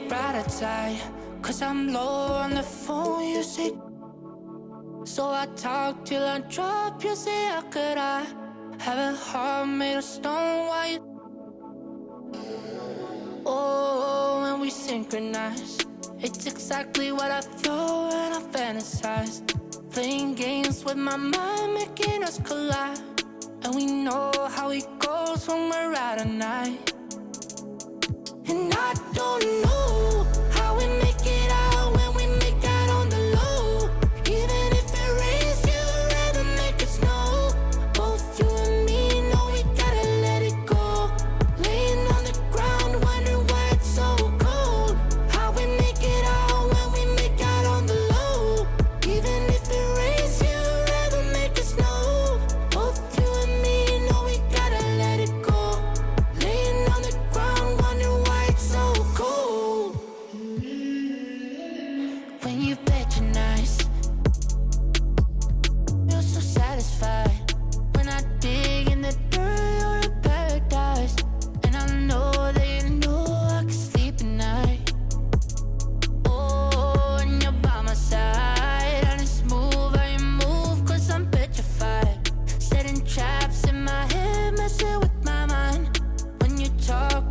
brighter side. Cause I'm low on the phone, you say. So I talk till I drop, you say, how could I have a heart made of stone while you... Oh, when we synchronize, it's exactly what I thought and I fantasized. Playing games with my mind, making us collide. And we know how it goes when we're out at night. And I don't know how we make it out when we make out on the low. Even if it rains, you'd rather make it snow. Both you and me know we gotta let it go. Laying on the ground, wondering why it's so cold. How we make it out when we make out on the low. Even if it rains, you'd rather make it snow. Both you and me know we gotta let it go. Laying on the ground, wondering why it's so cold. When you patronize, you're so satisfied. When I dig in the dirt, you're in paradise. And I know that you know I can sleep at night. Oh, and you're by my side. And it's smooth how you move, cause I'm petrified. Setting traps in my head, messing with my mind. When you talk,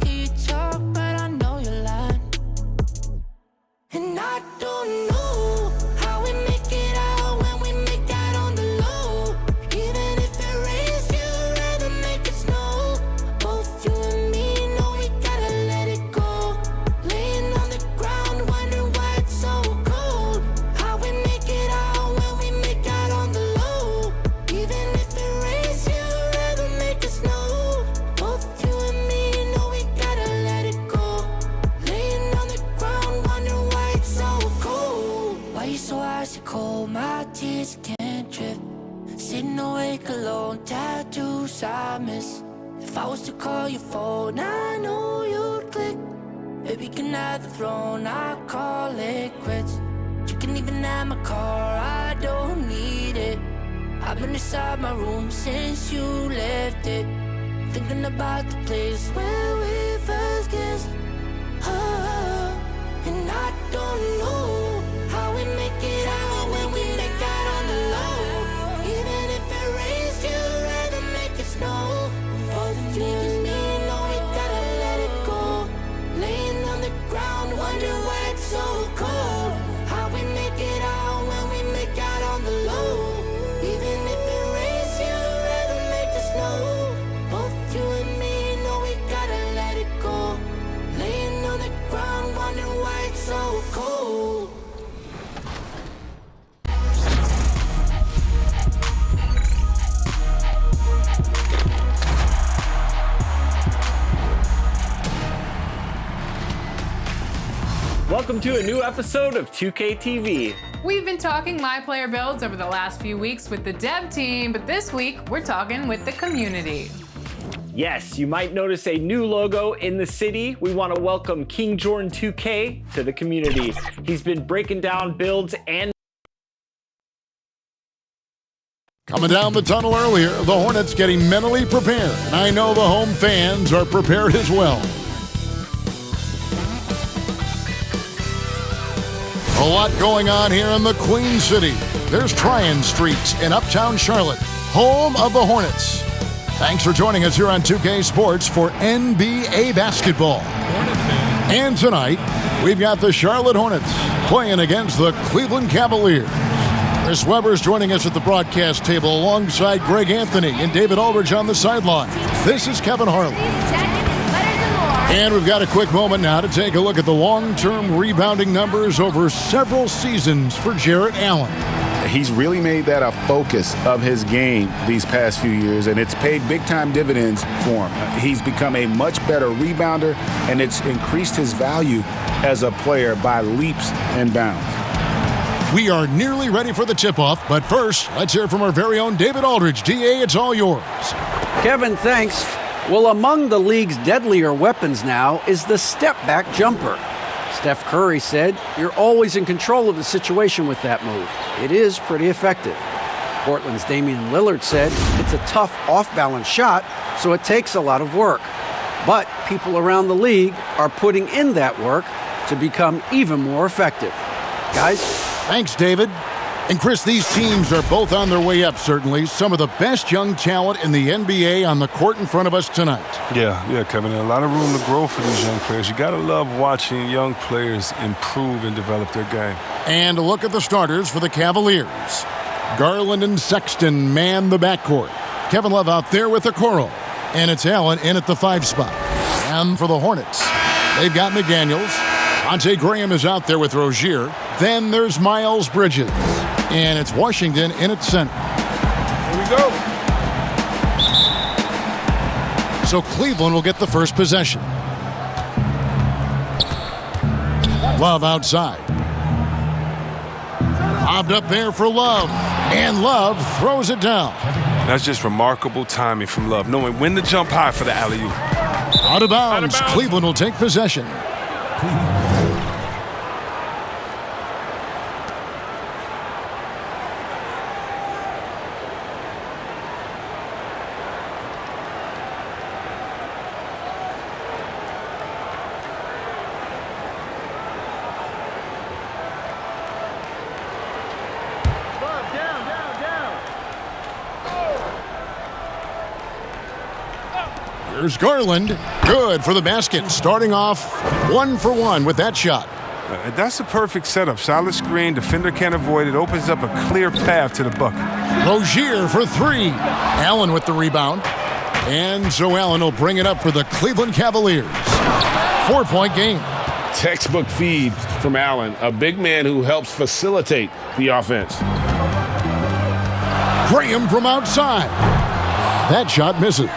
but I know you're lying. And I don't know how we make it out when we make out on the low. Even if it rains, you'd rather make it snow. Both you and me know we gotta let it go. Laying on the ground, wondering why it's so cold. How we make it out when we make out on the low. Even if it rains, you'd rather make it snow. Both you and me know we gotta let it go. Laying on the ground, wondering why it's so cold. Why you so icy cold? My tears can't drip. Sitting awake alone, tattoos I miss. If I was to call your phone, I know you'd click. Baby, can I have the throne? I call it quits. You can even have my car, I don't need it. I've been inside my room since you left it. Thinking about the place where we first kissed. Oh, and I don't know how we make it out when we make out on the low. Even if it rains, you'd rather make it snow. Both you and me know we gotta let it go. Laying on the ground, wondering why it's so cold. How we make it out when we make out on the low. Even if it rains, you'd rather make it snow. Both you and me know we gotta let it go. Laying on the ground, wondering why it's so cold. Welcome to a new episode of 2K TV. We've been talking My Player builds over the last few weeks with the dev team, but this week we're talking with the community. Yes, you might notice a new logo in the city. We want to welcome King Jordan 2K to the community. He's been breaking down builds and Coming down the tunnel earlier, the Hornets getting mentally prepared, and I know the home fans are prepared as well. A lot going on here in the Queen City. There's Tryon Street in Uptown Charlotte, home of the Hornets. Thanks for joining us here on 2K Sports for NBA basketball. And tonight, we've got the Charlotte Hornets playing against the Cleveland Cavaliers. Chris Webber's joining us at the broadcast table alongside Greg Anthony and David Aldridge on the sideline. This is Kevin Harlan. And we've got a quick moment now to take a look at the long-term rebounding numbers over several seasons for Jarrett Allen. He's really made that a focus of his game these past few years, and it's paid big-time dividends for him. He's become a much better rebounder, and it's increased his value as a player by leaps and bounds. We are nearly ready for the tip-off, but first, let's hear from our very own David Aldridge. DA, it's all yours. Kevin, thanks. Well, among the league's deadlier weapons now is the step-back jumper. Steph Curry said, "You're always in control of the situation with that move. It is pretty effective." Portland's Damian Lillard said, "It's a tough off-balance shot, so it takes a lot of work. But people around the league are putting in that work, to become even more effective. Guys? Thanks, David. And Chris, these teams are both on their way up, certainly. Some of the best young talent in the NBA on the court in front of us tonight. Yeah, Kevin. A lot of room to grow for these young players. You got to love watching young players improve and develop their game. And a look at the starters for the Cavaliers. Garland and Sexton man the backcourt. Kevin Love out there with Okoro. And it's Allen in at the 5 spot. And for the Hornets, they've got McDaniels. Devonte Graham is out there with Rozier. Then there's Miles Bridges. And it's Washington in at center. Here we go. So Cleveland will get the first possession. Love outside. Lobbed up there for Love. And Love throws it down. That's just remarkable timing from Love, knowing when to jump high for the alley-oop. Out of bounds. Cleveland will take possession. Here's Garland. Good for the basket. Starting off 1 for 1 with that shot. That's a perfect setup. Solid screen. Defender can't avoid it. Opens up a clear path to the bucket. Rozier for 3. Allen with the rebound. And so Allen will bring it up for the Cleveland Cavaliers. 4-point game. Textbook feed from Allen, a big man who helps facilitate the offense. Graham from outside. That shot misses.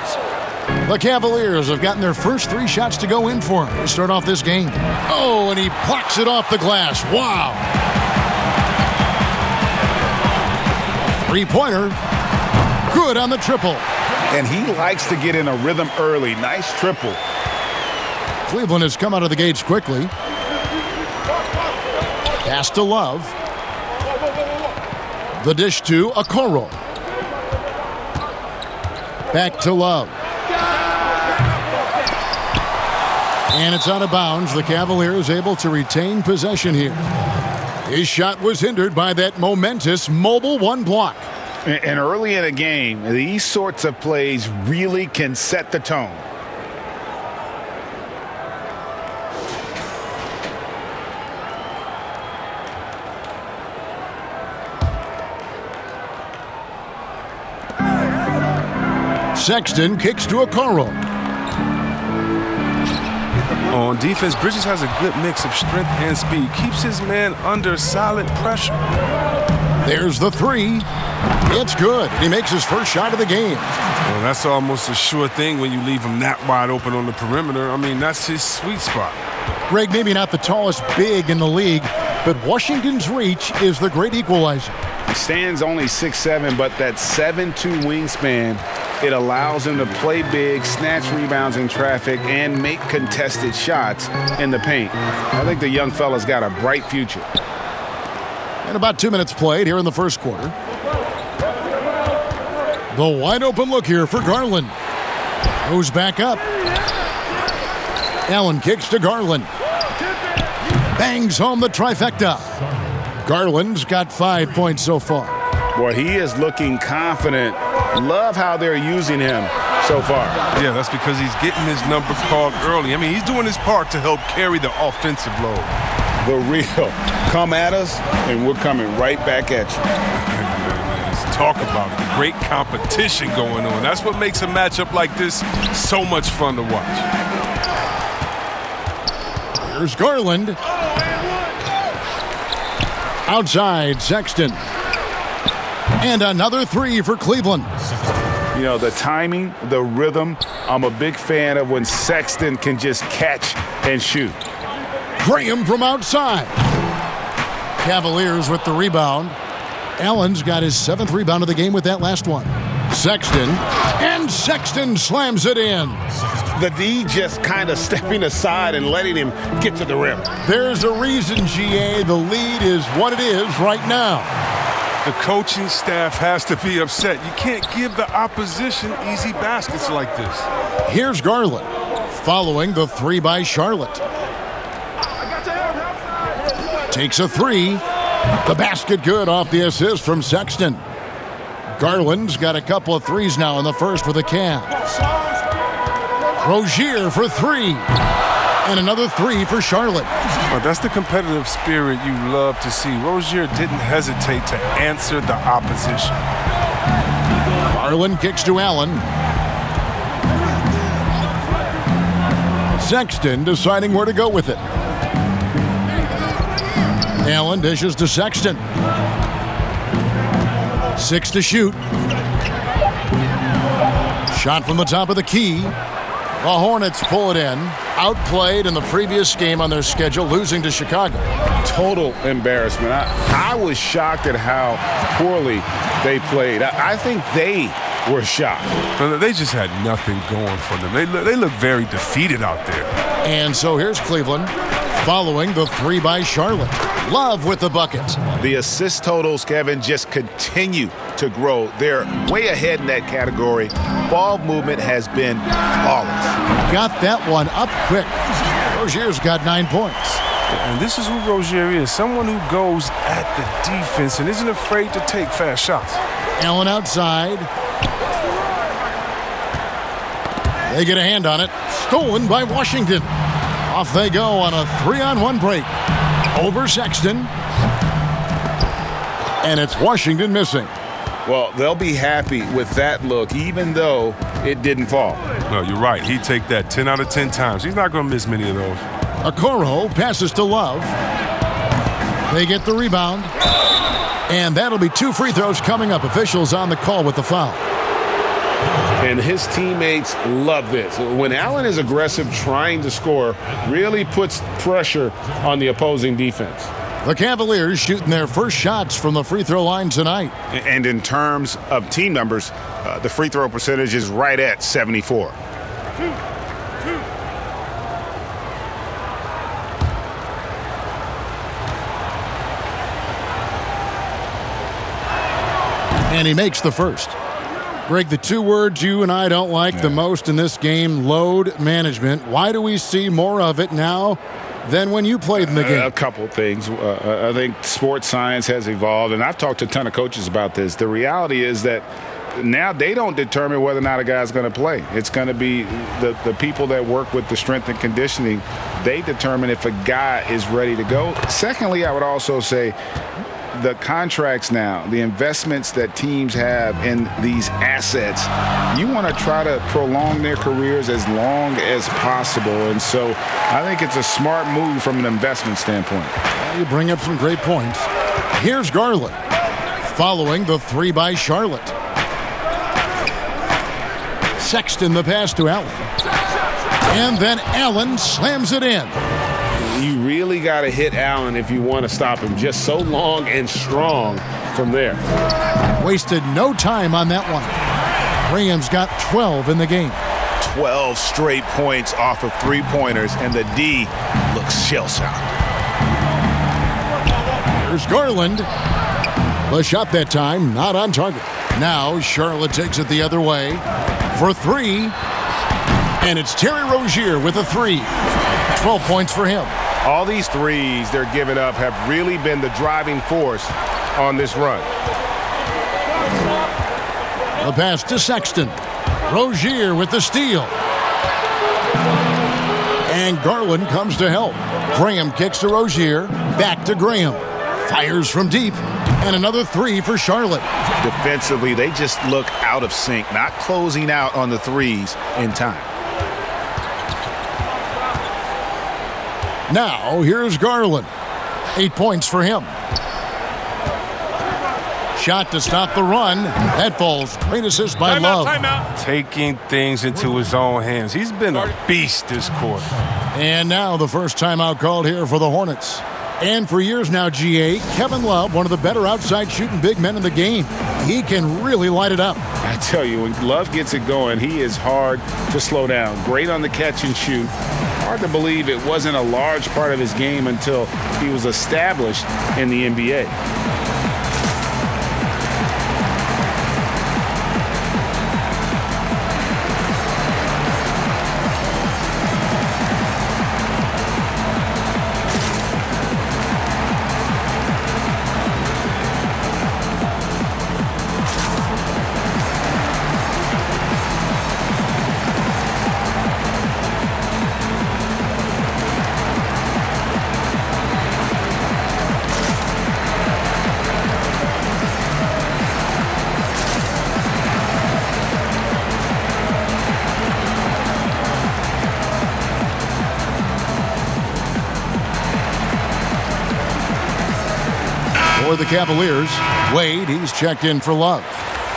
The Cavaliers have gotten their first 3 shots to go in for him to start off this game. Oh, and he plucks it off the glass. Wow. 3-pointer. Good on the triple. And he likes to get in a rhythm early. Nice triple. Cleveland has come out of the gates quickly. Pass to Love. The dish to Okoro. Back to Love. And it's out of bounds. The Cavaliers able to retain possession here. His shot was hindered by that momentous mobile 1 block. And early in a game, these sorts of plays really can set the tone. Sexton kicks to Okoro. On defense, Bridges has a good mix of strength and speed. Keeps his man under solid pressure. There's the 3. It's good. He makes his first shot of the game. Well, that's almost a sure thing when you leave him that wide open on the perimeter. I mean, that's his sweet spot. Greg, maybe not the tallest big in the league, but Washington's reach is the great equalizer. He stands only 6'7", but that 7'2" wingspan, it allows him to play big, snatch rebounds in traffic, and make contested shots in the paint. I think the young fella's got a bright future. And about 2 minutes played here in the first quarter. The wide open look here for Garland. Goes back up. Allen kicks to Garland. Bangs home the trifecta. Garland's got 5 points so far. Boy, he is looking confident. Love how they're using him so far. Yeah, that's because he's getting his number called early. I mean, he's doing his part to help carry the offensive load. The real. Come at us, and we're coming right back at you. Let's talk about it. Great competition going on. That's what makes a matchup like this so much fun to watch. Here's Garland. Outside, Sexton. And another 3 for Cleveland. You know, the timing, the rhythm, I'm a big fan of when Sexton can just catch and shoot. Graham from outside. Cavaliers with the rebound. Allen's got his 7th rebound of the game with that last one. Sexton. And Sexton slams it in. The D just kind of stepping aside and letting him get to the rim. There's a reason, GA. The lead is what it is right now. The coaching staff has to be upset. You can't give the opposition easy baskets like this. Here's Garland, following the 3 by Charlotte. takes a three. The basket good off the assist from Sexton. Garland's got a couple of threes now in the first with the Cavs. Rozier for three. And another three for Charlotte. Oh, that's the competitive spirit you love to see. Rozier didn't hesitate to answer the opposition. Garland kicks to Allen. Sexton deciding where to go with it. Allen dishes to Sexton. 6 to shoot. Shot from the top of the key. The Hornets pull it in. Outplayed in the previous game on their schedule, losing to Chicago. Total embarrassment. I was shocked at how poorly they played. I think they were shocked. They just had nothing going for them. They look very defeated out there. And so here's Cleveland following the three by Charlotte. Love with the bucket. The assist totals, Kevin, just continue to grow. They're way ahead in that category. Ball movement has been flawless. Got that one up quick. Rozier's got 9 points. And this is who Rozier is, someone who goes at the defense and isn't afraid to take fast shots. Allen outside. They get a hand on it. Stolen by Washington. Off they go on a 3-on-1 break. Over Sexton. And it's Washington missing. Well, they'll be happy with that look, even though it didn't fall. No, you're right. He'd take that 10 out of 10 times. He's not going to miss many of those. Okoro passes to Love. They get the rebound. And that'll be 2 free throws coming up. Officials on the call with the foul. And his teammates love this. When Allen is aggressive trying to score, really puts pressure on the opposing defense. The Cavaliers shooting their first shots from the free throw line tonight. And in terms of team numbers, the free throw percentage is right at 74. And he makes the first. Greg, the 2 words you and I don't like the most in this game, load management. Why do we see more of it now than when you played in the game? A couple of things. I think sports science has evolved, and I've talked to a ton of coaches about this. The reality is that now they don't determine whether or not a guy's going to play. It's going to be the people that work with the strength and conditioning. They determine if a guy is ready to go. Secondly, I would also say the contracts now, the investments that teams have in these assets, you want to try to prolong their careers as long as possible. And so I think it's a smart move from an investment standpoint. You bring up some great points. Here's Garland following the three by Charlotte. Sexton the pass to Allen. And then Allen slams it in. You really got to hit Allen if you want to stop him. Just so long and strong from there. Wasted no time on that one. Graham's got 12 in the game. 12 straight points off of three-pointers, and the D looks shell-shocked. Here's Garland. The shot that time, not on target. Now Charlotte takes it the other way for three. And it's Terry Rozier with a three. 12 points for him. All these threes they're giving up have really been the driving force on this run. The pass to Sexton. Rozier with the steal. And Garland comes to help. Graham kicks to Rozier. Back to Graham. Fires from deep. And another three for Charlotte. Defensively, they just look out of sync, not closing out on the threes in time. Now, here's Garland. 8 points for him. Shot to stop the run. That falls. Great assist by Love. Taking things into his own hands. He's been a beast this quarter. And now the first timeout called here for the Hornets. And for years now, GA, Kevin Love, one of the better outside shooting big men in the game. He can really light it up. I tell you, when Love gets it going, he is hard to slow down. Great on the catch and shoot. Hard to believe it wasn't a large part of his game until he was established in the NBA. the Cavaliers. Wade, he's checked in for Love.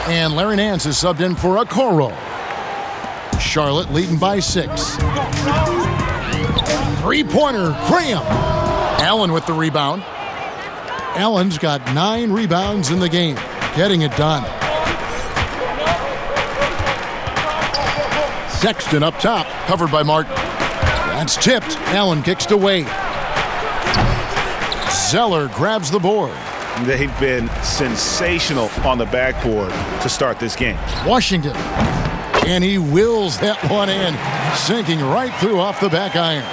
And Larry Nance is subbed in for Okoro. Charlotte leading by 6. Three-pointer, Graham. Allen with the rebound. Allen's got 9 rebounds in the game, getting it done. Sexton up top, covered by Martin. That's tipped. Allen kicks to Wade. Zeller grabs the board. They've been sensational on the backboard to start this game. Washington. And he wills that one in, sinking right through off the back iron.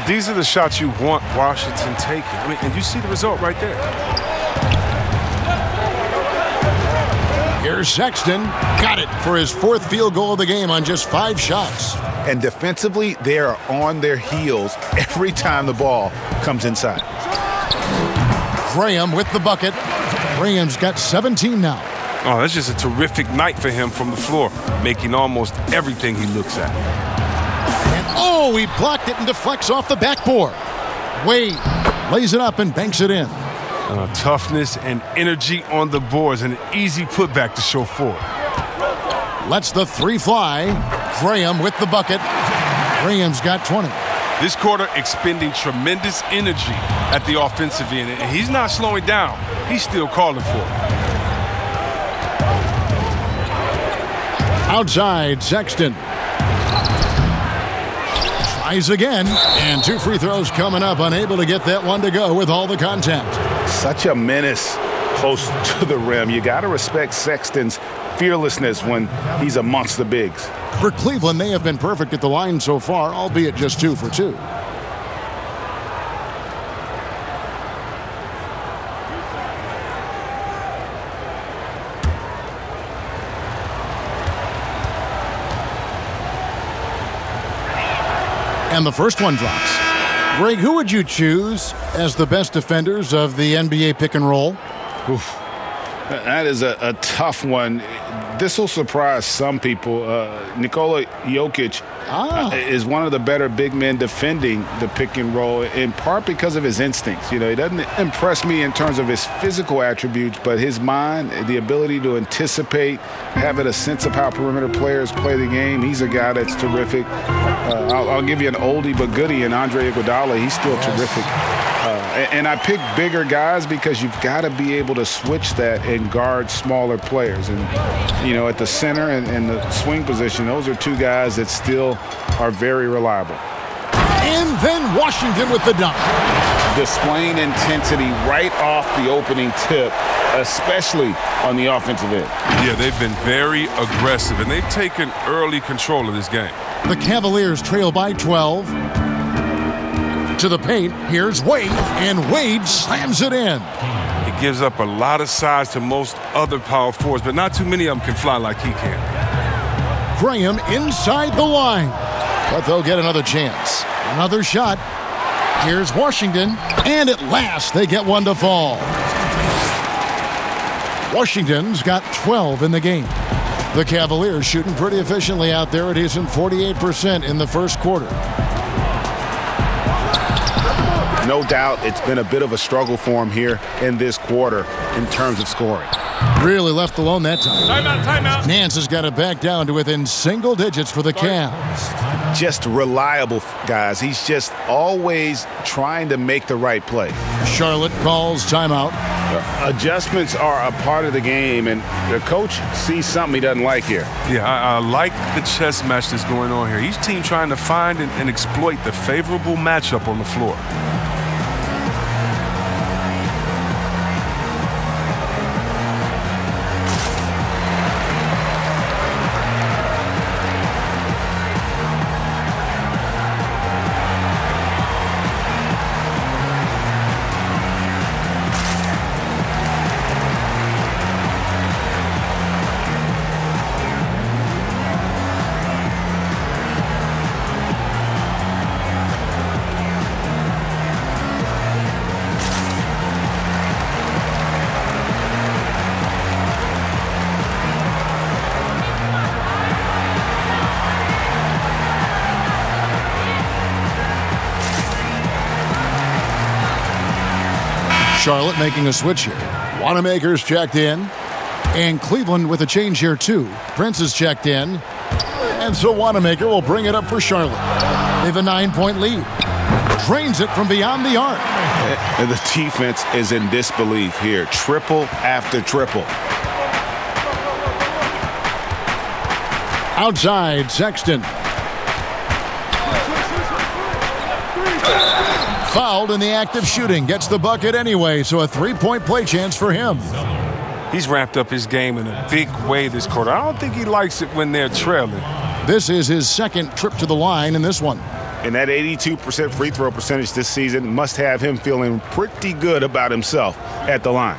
These are the shots you want Washington taking. I mean, and you see the result right there. Here's Sexton. Got it for his 4th field goal of the game on just 5 shots. And defensively, they are on their heels every time the ball comes inside. Graham with the bucket. Graham's got 17 now. Oh, that's just a terrific night for him from the floor, making almost everything he looks at. And oh, he blocked it and deflects off the backboard. Wade lays it up and banks it in. Toughness and energy on the boards, and an easy putback to show for it. Lets the 3 fly. Graham with the bucket. Graham's got 20. This quarter expending tremendous energy at the offensive end, and he's not slowing down. He's still calling for it. Outside, Sexton. Tries again, and 2 free throws coming up, unable to get that one to go with all the contact. Such a menace close to the rim. You got to respect Sexton's fearlessness when he's amongst the bigs. For Cleveland, they have been perfect at the line so far, albeit just 2 for 2. And the first one drops. Greg, who would you choose as the best defenders of the NBA pick and roll? Oof. That is a tough one. This will surprise some people. Nikola Jokic is one of the better big men defending the pick and roll, in part because of his instincts. You know, he doesn't impress me in terms of his physical attributes, but his mind, the ability to anticipate, having a sense of how perimeter players play the game. He's a guy that's terrific. I'll give you an oldie but goodie in Andre Iguodala. He's still terrific. And I pick bigger guys because you've got to be able to switch that and guard smaller players. And, you know, at the center and the swing position, those are 2 guys that still are very reliable. And then Washington with the dunk. Displaying intensity right off the opening tip, especially on the offensive end. Yeah, they've been very aggressive, and they've taken early control of this game. The Cavaliers trail by 12. To the paint, here's Wade, and Wade slams it in. He gives up a lot of size to most other power forwards, but not too many of them can fly like he can. Graham inside the line, but they'll get another chance. Another shot. Here's Washington, and at last they get one to fall. Washington's got 12 in the game. The Cavaliers shooting pretty efficiently out there. It isn't 48% in the first quarter. No doubt it's been a bit of a struggle for him here in this quarter in terms of scoring. Really left alone that time. Timeout. Nance has got it back down to within single digits for the Cavs. Just reliable, guys. He's just always trying to make the right play. Charlotte calls timeout. Adjustments are a part of the game, and the coach sees something he doesn't like here. Yeah, I like the chess match that's going on here. Each team trying to find and exploit the favorable matchup on the floor. Charlotte making a switch here. Wanamaker's checked in. And Cleveland with a change here, too. Prince is checked in. And so Wanamaker will bring it up for Charlotte. They have a 9-point lead. Drains it from beyond the arc. And the defense is in disbelief here. Triple after triple. Outside, Sexton. Fouled in the act of shooting. Gets the bucket anyway, so a 3-point play chance for him. He's ramped up his game in a big way this quarter. I don't think he likes it when they're trailing. This is his second trip to the line in this one. And that 82% free throw percentage this season must have him feeling pretty good about himself at the line.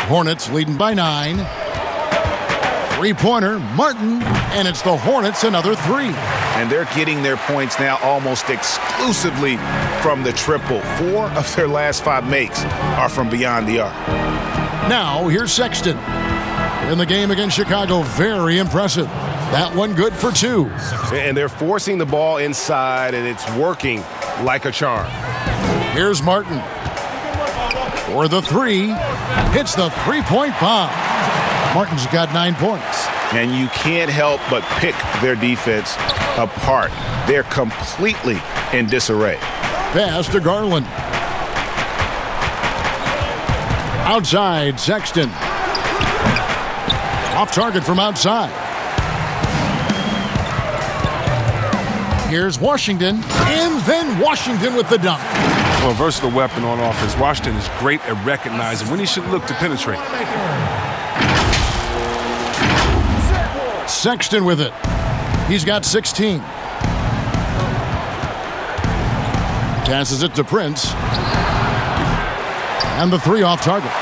Hornets leading by 9. Three-pointer, Martin, and it's the Hornets another 3. And they're getting their points now almost exclusively from the triple. 4 of their last 5 makes are from beyond the arc. Now, here's Sexton. In the game against Chicago, very impressive. That one good for 2. And they're forcing the ball inside, and it's working like a charm. Here's Martin. For the 3, hits the 3-point bomb. Martin's got 9 points. And you can't help but pick their defense apart. They're completely in disarray. Pass to Garland. Outside, Sexton. Off target from outside. Here's Washington, and then Washington with the dunk. Well, a versatile weapon on offense. Washington is great at recognizing when he should look to penetrate. Sexton with it. He's got 16. Passes it to Prince. And the 3 off target.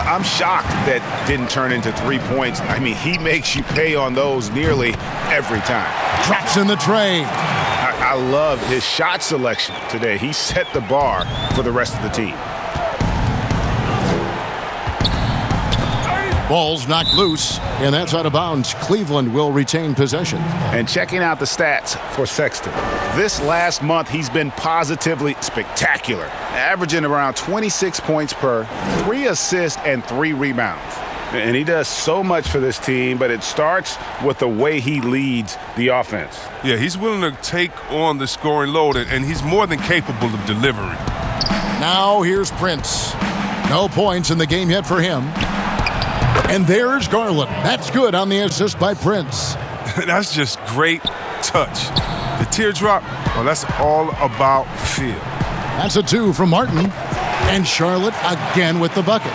I'm shocked that didn't turn into 3 points. I mean, he makes you pay on those nearly every time. Drops in the tray. I love his shot selection today. He set the bar for the rest of the team. Ball's knocked loose, and that's out of bounds. Cleveland will retain possession. And checking out the stats for Sexton. This last month, he's been positively spectacular, averaging around 26 points per, 3 assists, and 3 rebounds. And he does so much for this team, but it starts with the way he leads the offense. Yeah, he's willing to take on the scoring load, and he's more than capable of delivering. Now here's Prince. No points in the game yet for him. And there's Garland. That's good on the assist by Prince. That's just great touch. The teardrop, well, that's all about feel. That's a 2 from Martin. And Charlotte again with the bucket.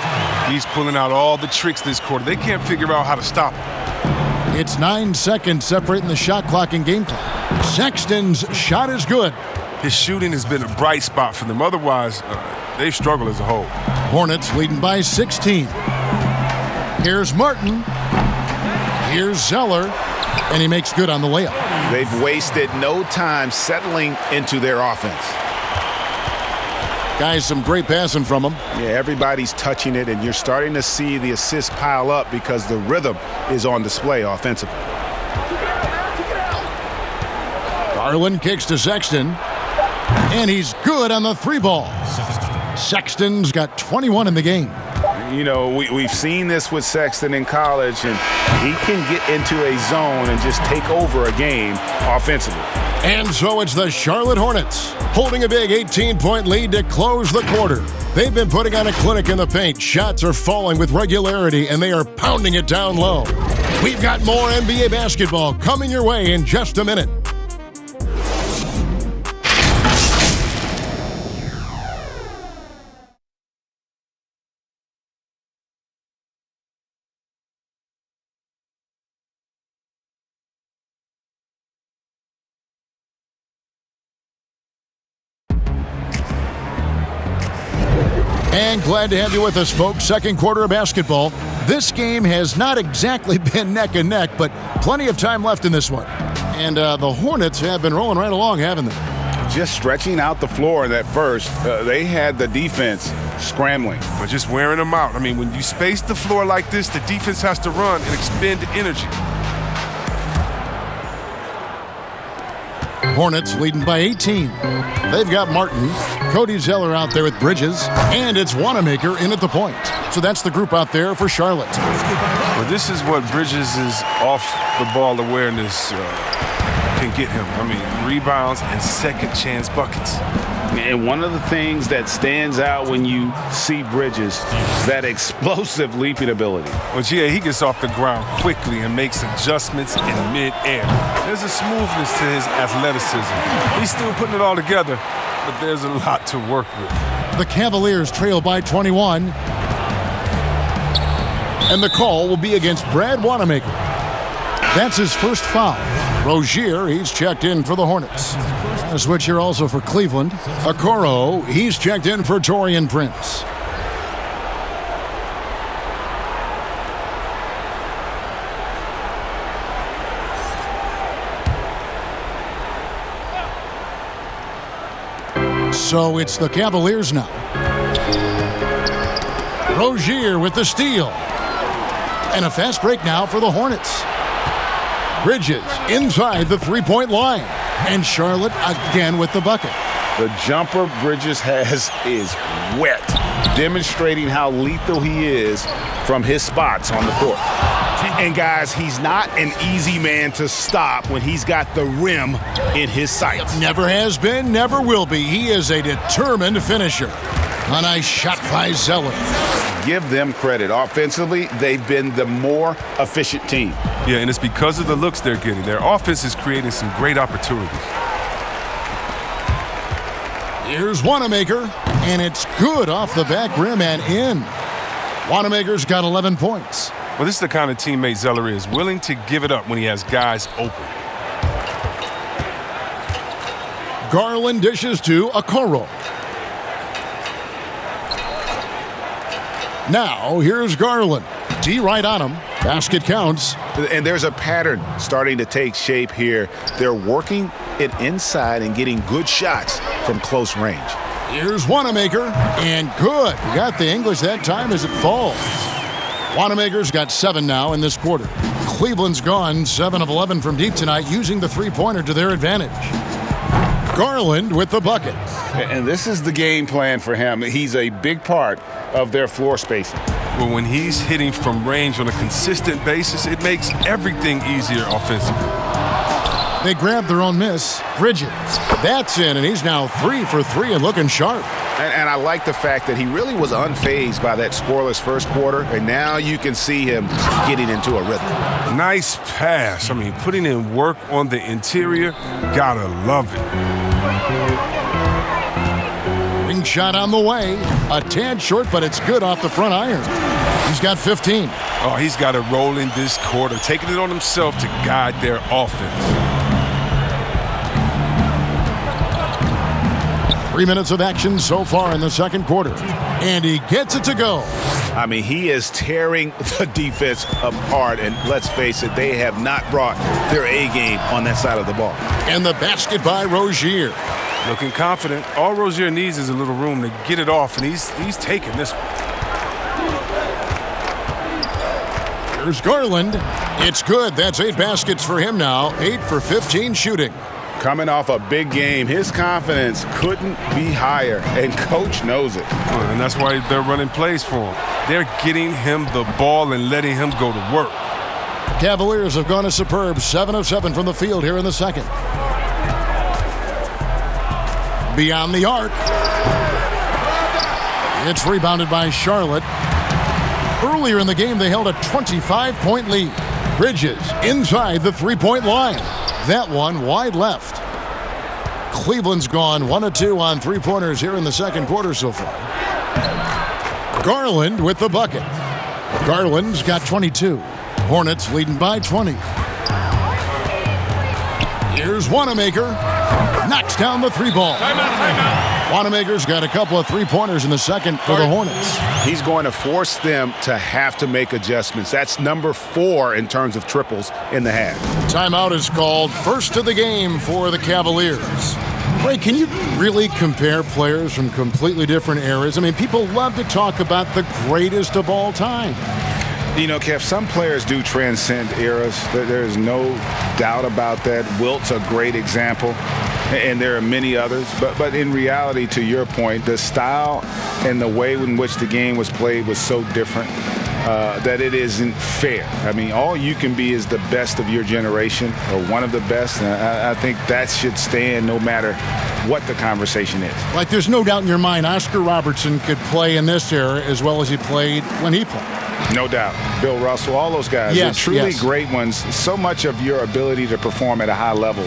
He's pulling out all the tricks this quarter. They can't figure out how to stop him. It's 9 seconds separating the shot clock and game clock. Sexton's shot is good. His shooting has been a bright spot for them. Otherwise, they've struggled as a whole. Hornets leading by 16. Here's Martin. Here's Zeller. And he makes good on the layup. They've wasted no time settling into their offense. Guys, some great passing from him. Yeah, everybody's touching it, and you're starting to see the assists pile up because the rhythm is on display offensively. Garland kicks to Sexton. And he's good on the 3 ball. Sexton's got 21 in the game. You know, we've seen this with Sexton in college, and he can get into a zone and just take over a game offensively. And so it's the Charlotte Hornets holding a big 18-point lead to close the quarter. They've been putting on a clinic in the paint. Shots are falling with regularity, and they are pounding it down low. We've got more NBA basketball coming your way in just a minute. And glad to have you with us, folks. Second quarter of basketball. This game has not exactly been neck and neck, but plenty of time left in this one. And the Hornets have been rolling right along, haven't they? Just stretching out the floor in that first. They had the defense scrambling. But just wearing them out. I mean, when you space the floor like this, the defense has to run and expend energy. Hornets leading by 18. They've got Martin, Cody Zeller out there with Bridges, and it's Wanamaker in at the point. So that's the group out there for Charlotte. Well, this is what Bridges' off-the-ball awareness can get him. I mean, rebounds and second-chance buckets. And one of the things that stands out when you see Bridges, that explosive leaping ability. Well, yeah, he gets off the ground quickly and makes adjustments in mid-air. There's a smoothness to his athleticism. He's still putting it all together, but there's a lot to work with. The Cavaliers trail by 21. And the call will be against Brad Wanamaker. That's his first foul. Rozier, he's checked in for the Hornets. A switch here also for Cleveland. Okoro, he's checked in for Taurean Prince. So it's the Cavaliers now. Rozier with the steal. And a fast break now for the Hornets. Bridges inside the three-point line. And Charlotte again with the bucket. The jumper Bridges has is wet, demonstrating how lethal he is from his spots on the court. And guys, he's not an easy man to stop when he's got the rim in his sights. Never has been, never will be. He is a determined finisher. A nice shot by Zeller. Give them credit. Offensively, they've been the more efficient team. Yeah, and it's because of the looks they're getting. Their offense is creating some great opportunities. Here's Wanamaker, and it's good off the back rim and in. Wanamaker's got 11 points. Well, this is the kind of teammate Zeller is, willing to give it up when he has guys open. Garland dishes to Okoro. Now, here's Garland. D right on him. Basket counts. And there's a pattern starting to take shape here. They're working it inside and getting good shots from close range. Here's Wanamaker, and good. Got the English that time as it falls. Wanamaker's got 7 now in this quarter. Cleveland's gone 7 of 11 from deep tonight, using the three-pointer to their advantage. Garland with the bucket. And this is the game plan for him. He's a big part of their floor spacing. Well, when he's hitting from range on a consistent basis, it makes everything easier offensively. They grab their own miss. Bridges. That's in, and he's now 3 for 3 and looking sharp. And I like the fact that he really was unfazed by that scoreless first quarter, and now you can see him getting into a rhythm. Nice pass. I mean, putting in work on the interior, gotta love it. Ring shot on the way. A tad short, but it's good off the front iron. He's got 15. Oh, he's got to roll in this quarter, taking it on himself to guide their offense. 3 minutes of action so far in the second quarter. And he gets it to go. I mean, he is tearing the defense apart. And let's face it, they have not brought their A game on that side of the ball. And the basket by Rozier. Looking confident. All Rozier needs is a little room to get it off, and he's taking this one. Here's Garland. It's good. That's 8 baskets for him now. 8 for 15 shooting. Coming off a big game, his confidence couldn't be higher, and coach knows it. And that's why they're running plays for him. They're getting him the ball and letting him go to work. Cavaliers have gone a superb 7 of 7 from the field here in the second. Beyond the arc. It's rebounded by Charlotte. Earlier in the game, they held a 25-point lead. Bridges inside the three-point line. That one wide left. Cleveland's gone 1 of 2 on three-pointers here in the second quarter so far. Garland with the bucket. Garland's got 22. Hornets leading by 20. Here's Wanamaker. Knocks down the three ball. Timeout. Wanamaker's got a couple of three-pointers in the second for the Hornets. He's going to force them to have to make adjustments. That's number 4 in terms of triples in the half. Timeout is called. First of the game for the Cavaliers. Ray, can you really compare players from completely different eras? I mean, people love to talk about the greatest of all time. You know, Kev, some players do transcend eras. There's no doubt about that. Wilt's a great example, and there are many others. But in reality, to your point, the style and the way in which the game was played was so different that it isn't fair. I mean, all you can be is the best of your generation or one of the best. And I think that should stand no matter what the conversation is. Like, there's no doubt in your mind Oscar Robertson could play in this era as well as he played when he played. No doubt. Bill Russell, all those guys. Yes, They're truly yes. great ones. So much of your ability to perform at a high level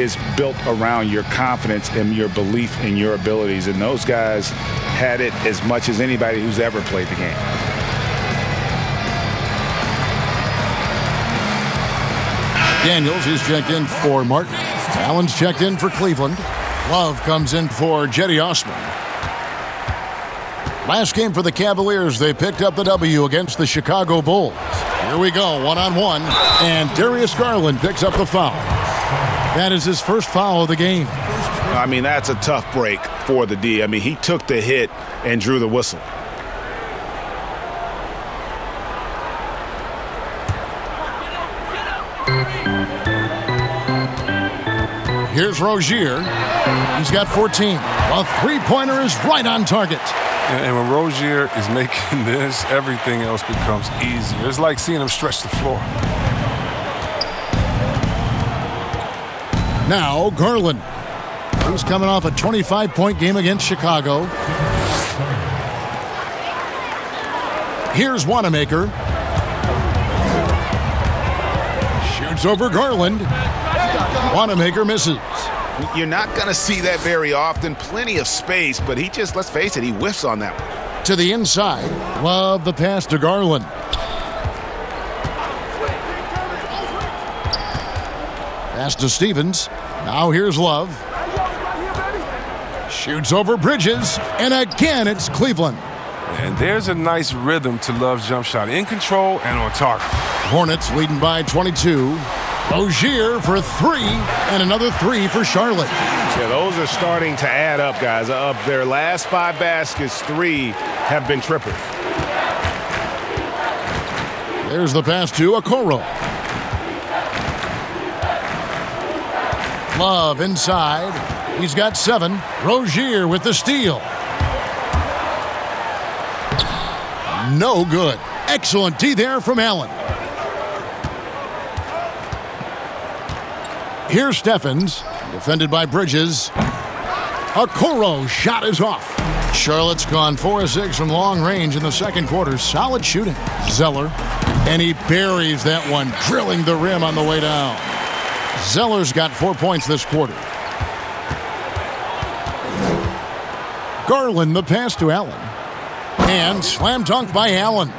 is built around your confidence and your belief in your abilities. And those guys had it as much as anybody who's ever played the game. Daniels is checked in for Martin. Allen's checked in for Cleveland. Love comes in for Jetty Osman. Last game for the Cavaliers, they picked up the W against the Chicago Bulls. Here we go, one-on-one, and Darius Garland picks up the foul. That is his first foul of the game. I mean, that's a tough break for the D. I mean, he took the hit and drew the whistle. Here's Rozier. He's got 14. A three-pointer is right on target. And when Rozier is making this, everything else becomes easier. It's like seeing him stretch the floor. Now Garland. He's coming off a 25-point game against Chicago. Here's Wanamaker. Shoots over Garland. Wanamaker misses. You're not going to see that very often. Plenty of space, but he just, let's face it, he whiffs on that one. To the inside. Love the pass to Garland. Pass to Stevens. Now here's Love. Shoots over Bridges. And again, it's Cleveland. And there's a nice rhythm to Love's jump shot. In control and on target. Hornets leading by 22. Rozier for three, and another three for Charlotte. Yeah, those are starting to add up, guys. Of their last 5 baskets, 3 have been triples. There's the pass to Okoro. Love inside. He's got 7. Rozier with the steal. No good. Excellent D there from Allen. Here's Stephens, defended by Bridges. Okoro shot is off. Charlotte's gone 4 of 6 from long range in the second quarter. Solid shooting. Zeller, and he buries that one, drilling the rim on the way down. Zeller's got 4 points this quarter. Garland, the pass to Allen. And slam dunk by Allen.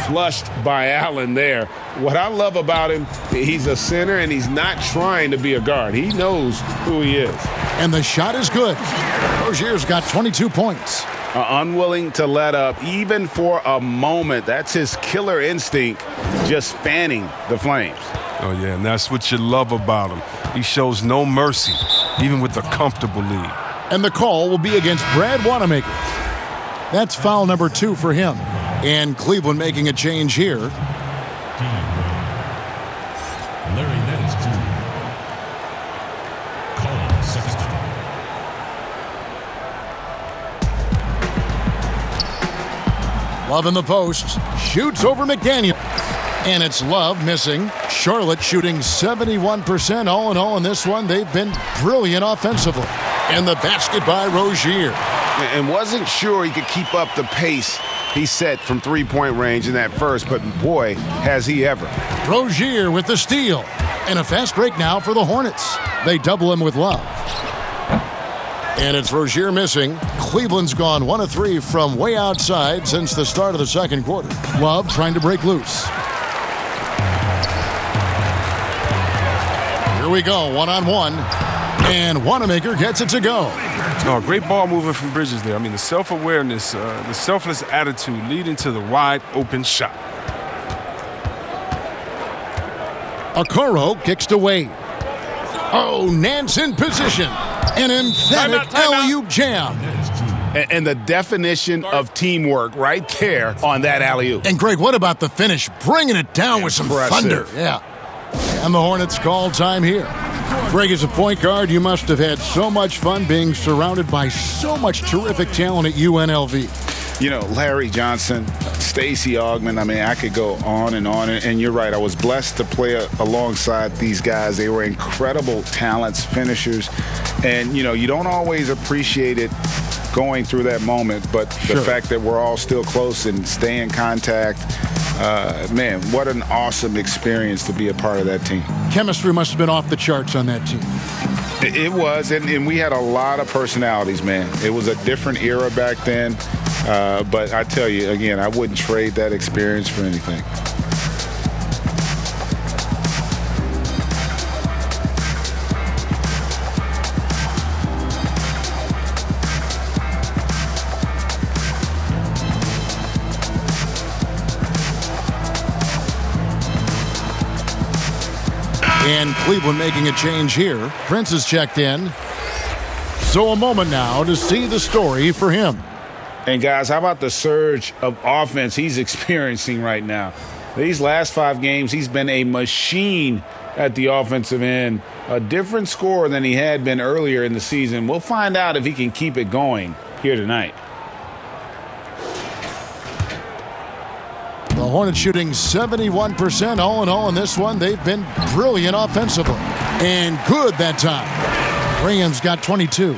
Flushed by Allen there. What I love about him, he's a center and he's not trying to be a guard. He knows who he is. And the shot is good. Rozier's got 22 points. Unwilling to let up, even for a moment. That's his killer instinct, just fanning the flames. Oh, yeah, and that's what you love about him. He shows no mercy, even with a comfortable lead. And the call will be against Brad Wanamaker. That's foul number 2 for him. And Cleveland making a change here. Larry Nance Jr. Colin Sexton. Love in the post. Shoots over McDaniel. And it's Love missing. Charlotte shooting 71% all in all in this one. They've been brilliant offensively. And the basket by Rozier. And wasn't sure he could keep up the pace he set from three-point range in that first, but boy, has he ever. Rozier with the steal. And a fast break now for the Hornets. They double him with Love. And it's Rozier missing. Cleveland's gone 1 of 3 from way outside since the start of the second quarter. Love trying to break loose. Here we go, one-on-one. And Wanamaker gets it to go. Oh, great ball movement from Bridges there. I mean, the self-awareness, the selfless attitude leading to the wide-open shot. Okoro kicks to Wade. Oh, Nance in position. An emphatic alley-oop jam. And the definition of teamwork right there on that alley-oop. And Greg, what about the finish? Bringing it down with some thunder. Yeah. And the Hornets call time here. Greg, as a point guard, you must have had so much fun being surrounded by so much terrific talent at UNLV. You know, Larry Johnson, Stacey Augmon, I mean, I could go on. And you're right, I was blessed to play alongside these guys. They were incredible talents, finishers. And, you know, you don't always appreciate it going through that moment, but the fact that we're all still close and stay in contact, man, what an awesome experience to be a part of that team. Chemistry must have been off the charts on that team. It was, and we had a lot of personalities, man. It was a different era back then, but I tell you, again, I wouldn't trade that experience for anything. And Cleveland making a change here. Prince is checked in. So a moment now to see the story for him. And guys, how about the surge of offense he's experiencing right now? These last 5 games, he's been a machine at the offensive end. A different scorer than he had been earlier in the season. We'll find out if he can keep it going here tonight. The Hornets shooting 71% all in all in this one. They've been brilliant offensively. And good that time. Graham's got 22.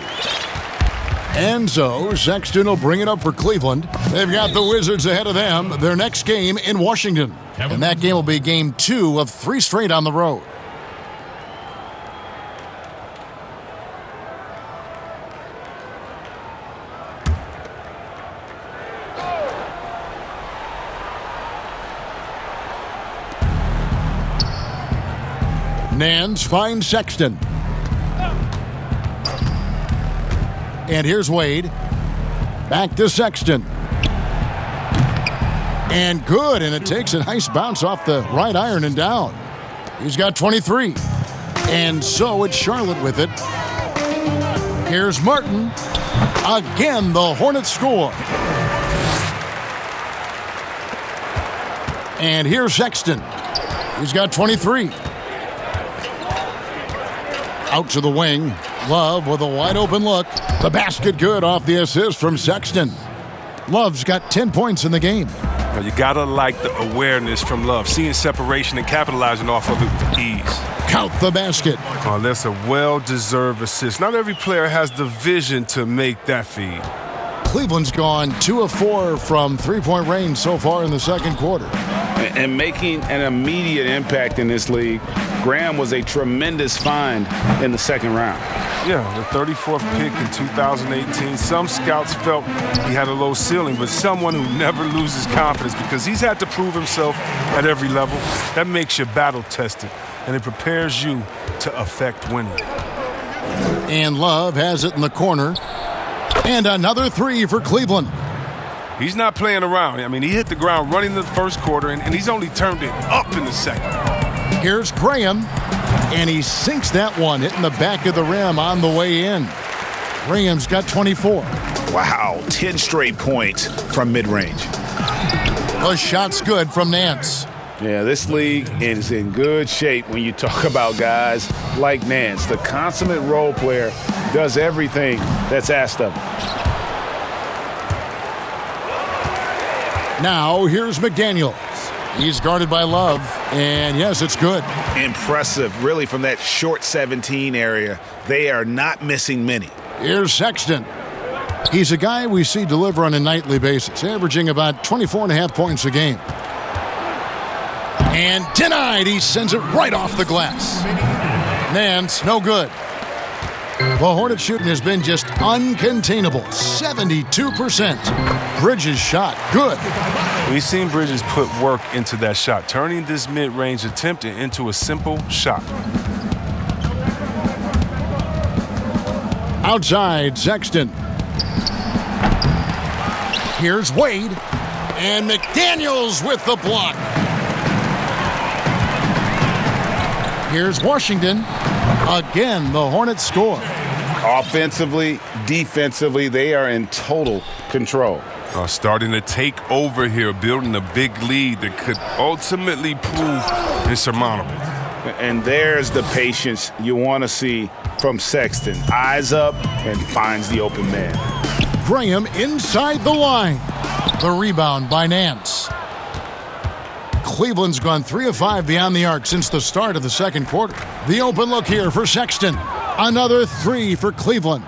And so Sexton will bring it up for Cleveland. They've got the Wizards ahead of them. Their next game in Washington. And that game will be game 2 of 3 straight on the road. Nance finds Sexton. And here's Wade. Back to Sexton. And good, and it takes a nice bounce off the right iron and down. He's got 23. And so it's Charlotte with it. Here's Martin. Again, the Hornets score. And here's Sexton. He's got 23. Out to the wing. Love with a wide open look. The basket good off the assist from Sexton. Love's got 10 points in the game. Now you gotta like the awareness from Love, seeing separation and capitalizing off of it with ease. Count the basket. Oh, that's a well-deserved assist. Not every player has the vision to make that feed. Cleveland's gone 2 of 4 from three-point range so far in the second quarter. And making an immediate impact in this league, Graham was a tremendous find in the second round. Yeah, the 34th pick in 2018. Some scouts felt he had a low ceiling, but someone who never loses confidence because he's had to prove himself at every level. That makes you battle-tested, and it prepares you to affect winning. And Love has it in the corner. And another 3 for Cleveland. He's not playing around. I mean, he hit the ground running the first quarter, and he's only turned it up in the second. Here's Graham, and he sinks that one, hitting the back of the rim on the way in. Graham's got 24. Wow, 10 straight points from mid-range. The shot's good from Nance. Yeah, this league is in good shape when you talk about guys like Nance. The consummate role player does everything that's asked of him. Now, here's McDaniels. He's guarded by Love, and yes, it's good. Impressive, really, from that short 17 area. They are not missing many. Here's Sexton. He's a guy we see deliver on a nightly basis, averaging about 24.5 points a game. And denied, he sends it right off the glass. Nance, no good. The Hornet shooting has been just uncontainable, 72%. Bridges shot, good. We've seen Bridges put work into that shot, turning this mid-range attempt into a simple shot. Outside, Sexton. Here's Wade. And McDaniels with the block. Here's Washington. Again, the Hornets score. Offensively, defensively, they are in total control. Starting to take over here, building a big lead that could ultimately prove insurmountable. And there's the patience you want to see from Sexton. Eyes up and finds the open man. Graham inside the line. The rebound by Nance. Cleveland's gone 3 of 5 beyond the arc since the start of the second quarter. The open look here for Sexton. Another 3 for Cleveland.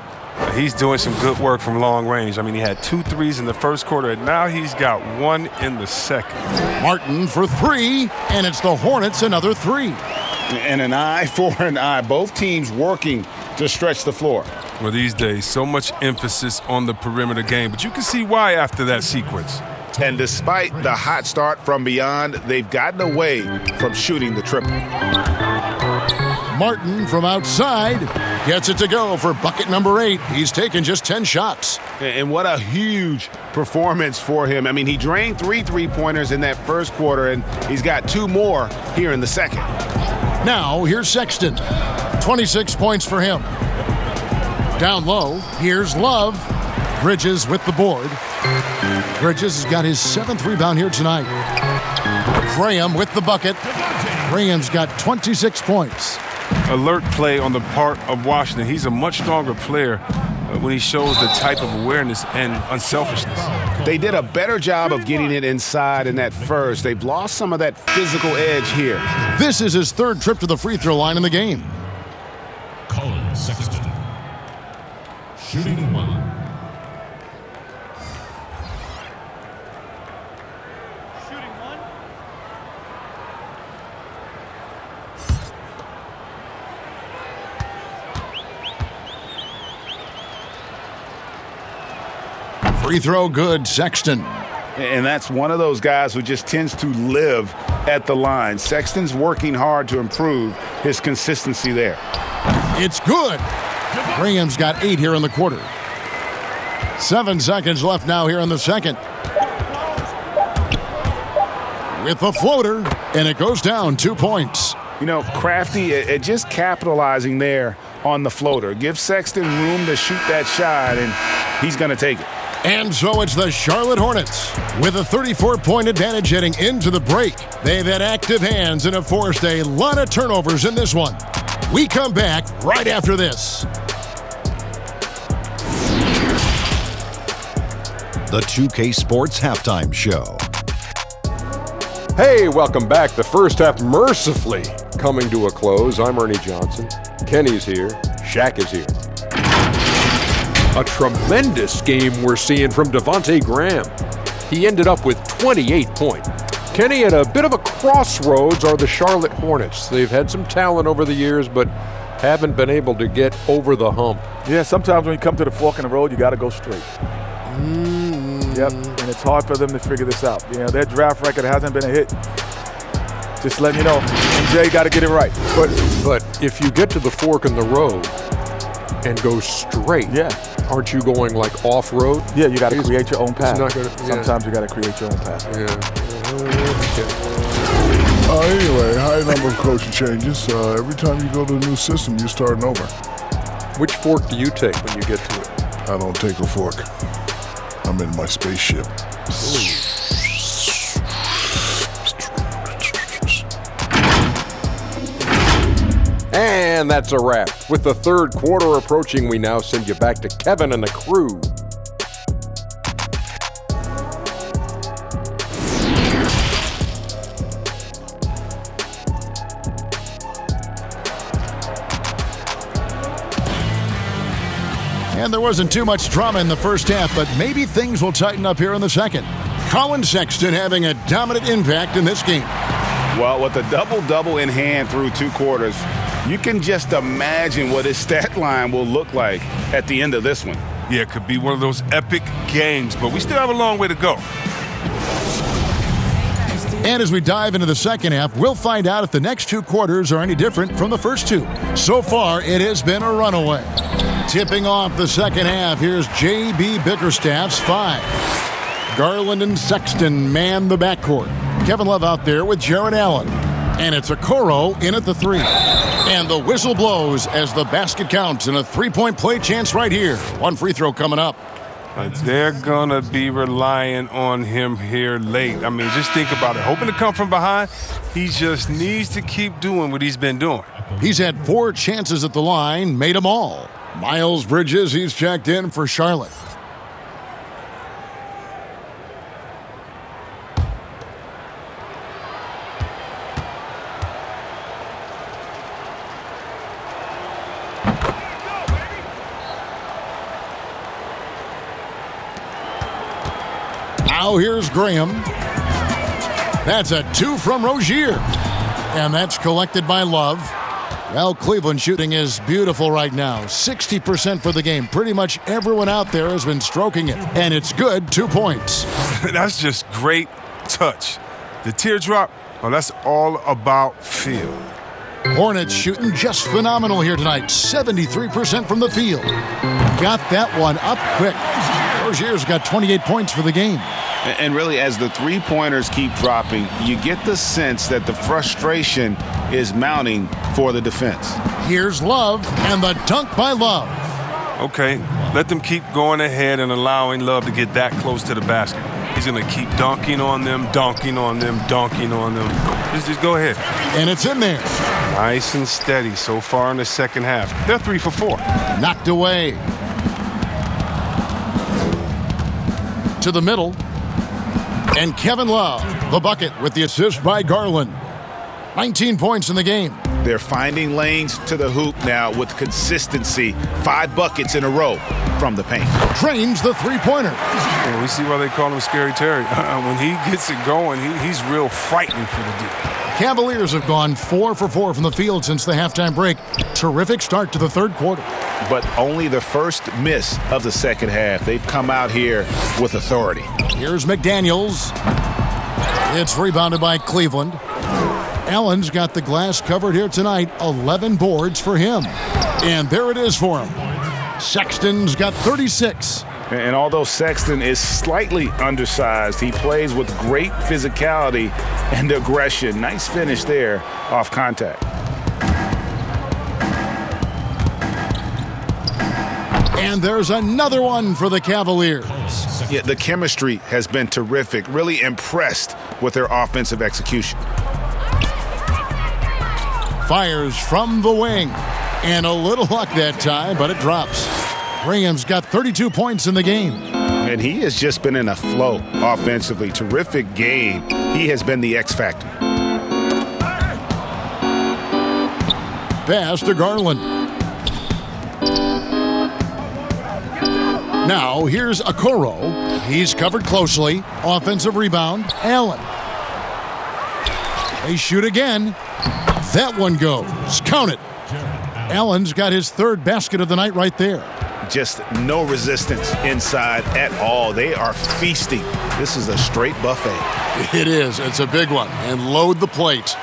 He's doing some good work from long range. I mean, he had 2 threes in the first quarter, and now he's got 1 in the second. Martin for 3, and it's the Hornets another 3. And an eye for an eye. Both teams working to stretch the floor. Well, these days, so much emphasis on the perimeter game, but you can see why after that sequence. And despite the hot start from beyond, they've gotten away from shooting the triple. Martin from outside gets it to go for bucket number 8. He's taken just 10 shots. And what a huge performance for him. I mean, he drained 3 three-pointers in that first quarter, and he's got 2 more here in the second. Now, here's Sexton. 26 points for him. Down low, here's Love. Bridges with the board. Bridges has got his 7th rebound here tonight. Graham with the bucket. Graham's got 26 points. Alert play on the part of Washington. He's a much stronger player when he shows the type of awareness and unselfishness. They did a better job of getting it inside in that first. They've lost some of that physical edge here. This is his 3rd trip to the free throw line in the game. Colin Sexton. Shooting 1. Free throw good, Sexton. And that's one of those guys who just tends to live at the line. Sexton's working hard to improve his consistency there. It's good. Graham's got 8 here in the quarter. 7 seconds left now here in the second. With a floater, and it goes down 2 points. You know, Crafty at just capitalizing there on the floater. Give Sexton room to shoot that shot, and he's going to take it. And so it's the Charlotte Hornets with a 34-point advantage heading into the break. They've had active hands and have forced a lot of turnovers in this one. We come back right after this. The 2K Sports Halftime Show. Hey, welcome back. The first half mercifully coming to a close. I'm Ernie Johnson. Kenny's here. Shaq is here. A tremendous game we're seeing from Devonte Graham. He ended up with 28 points. Kenny, at a bit of a crossroads are the Charlotte Hornets. They've had some talent over the years, but haven't been able to get over the hump. Yeah, sometimes when you come to the fork in the road, you got to go straight. Yep, and it's hard for them to figure this out. You know, their draft record hasn't been a hit. Just letting you know, MJ got to get it right. But if you get to the fork in the road and go straight, aren't you going like off-road? Yeah, you got to create your own path. Sometimes you got to create your own path. Anyway, high number of coaching changes. Every time you go to a new system, you're starting over. Which fork do you take when you get to it? I don't take a fork. I'm in my spaceship. And that's a wrap. With the third quarter approaching, we now send you back to Kevin and the crew. And there wasn't too much drama in the first half, but maybe things will tighten up here in the second. Colin Sexton having a dominant impact in this game. Well, with a double-double in hand through 2 quarters, you can just imagine what his stat line will look like at the end of this one. Yeah, it could be one of those epic games, but we still have a long way to go. And as we dive into the second half, we'll find out if the next 2 quarters are any different from the first 2. So far, it has been a runaway. Tipping off the second half, here's J.B. Bickerstaff's 5. Garland and Sexton man the backcourt. Kevin Love out there with Jared Allen. And it's Okoro in at the 3. And the whistle blows as the basket counts and a 3-point play chance right here. One free throw coming up. They're going to be relying on him here late. I mean, just think about it. Hoping to come from behind, he just needs to keep doing what he's been doing. He's had 4 chances at the line, made them all. Miles Bridges, he's checked in for Charlotte. Now here's Graham. That's a 2 from Rozier. And that's collected by Love. Well, Cleveland shooting is beautiful right now. 60% for the game. Pretty much everyone out there has been stroking it. And it's good, 2 points. That's just great touch. The teardrop, well, that's all about feel. Hornets shooting just phenomenal here tonight. 73% from the field. Got that one up quick. Rozier's got 28 points for the game. And really, as the three-pointers keep dropping, you get the sense that the frustration is mounting for the defense. Here's Love, and the dunk by Love. Okay, let them keep going ahead and allowing Love to get that close to the basket. He's going to keep dunking on them, dunking on them, dunking on them. Just go ahead. And it's in there. Nice and steady so far in the second half. They're 3 for 4. Knocked away. To the middle. And Kevin Love, the bucket with the assist by Garland. 19 points in the game. They're finding lanes to the hoop now with consistency. 5 buckets in a row from the paint. Trains the three-pointer. Yeah, we see why they call him Scary Terry. When he gets it going, he's real frightening for the dude. Cavaliers have gone 4 for 4 from the field since the halftime break. Terrific start to the third quarter. But only the first miss of the second half. They've come out here with authority. Here's McDaniels. It's rebounded by Cleveland. Allen's got the glass covered here tonight. 11 boards for him. And there it is for him. Sexton's got 36. And although Sexton is slightly undersized, he plays with great physicality and aggression. Nice finish there off contact. And there's another one for the Cavaliers. Yeah, the chemistry has been terrific. Really impressed with their offensive execution. Fires from the wing. And a little luck that time, but it drops. Graham's got 32 points in the game. And he has just been in a flow offensively. Terrific game. He has been the X factor. Pass to Garland. Now here's Okoro. He's covered closely. Offensive rebound. Allen. They shoot again. That one goes. Count it. Allen's got his third basket of the night right there. Just no resistance inside at all. They are feasting. This is a straight buffet. It is. It's a big one. And load the plate.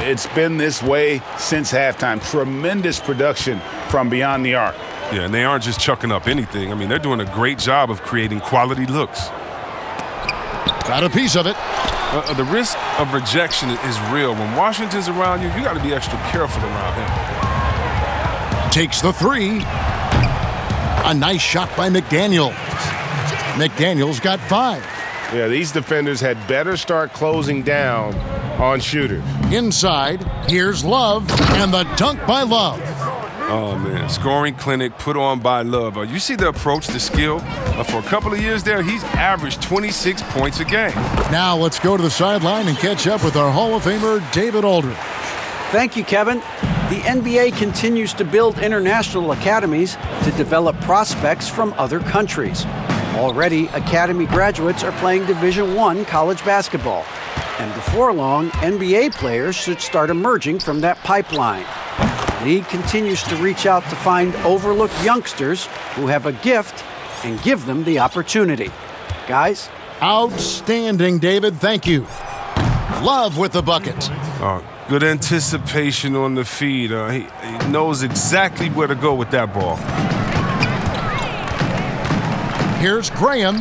It's been this way since halftime. Tremendous production from beyond the arc. Yeah, and they aren't just chucking up anything. I mean, they're doing a great job of creating quality looks. Got a piece of it. The risk of rejection is real. When Washington's around you, you got to be extra careful around him. Takes the three. A nice shot by McDaniels. McDaniels got 5. Yeah, these defenders had better start closing down on shooters. Inside, here's Love, and the dunk by Love. Oh, man. Scoring clinic put on by Love. You see the approach, the skill? For a couple of years there, he's averaged 26 points a game. Now let's go to the sideline and catch up with our Hall of Famer, David Aldridge. Thank you, Kevin. The NBA continues to build international academies to develop prospects from other countries. Already, academy graduates are playing Division I college basketball. And before long, NBA players should start emerging from that pipeline. The league continues to reach out to find overlooked youngsters who have a gift and give them the opportunity. Guys? Outstanding, David. Thank you. Love with the bucket. Good anticipation on the feed. He knows exactly where to go with that ball. Here's Graham.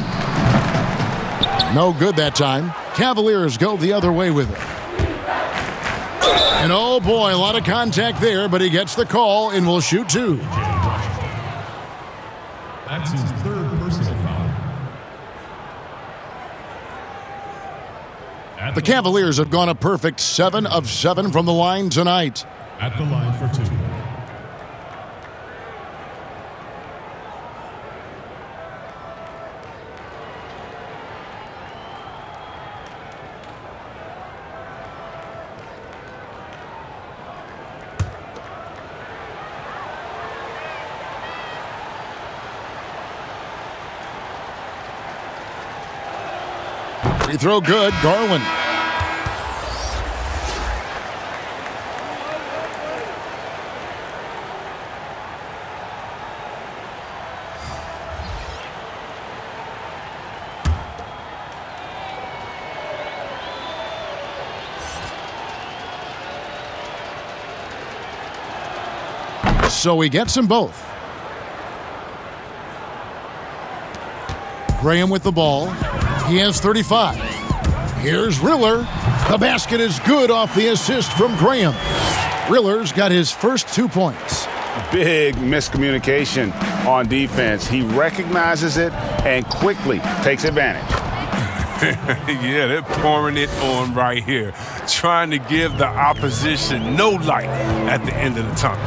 No good that time. Cavaliers go the other way with it. And oh boy, a lot of contact there, but he gets the call and will shoot 2. That's his third personal foul. The Cavaliers have gone a perfect 7 of 7 from the line tonight. At the line for 2. Free throw good, Garland. So he gets them both. Graham with the ball. He has 35. Here's Riller. The basket is good off the assist from Graham. Riller's got his first 2 points. Big miscommunication on defense. He recognizes it and quickly takes advantage. Yeah, they're pouring it on right here, trying to give the opposition no light at the end of the tunnel.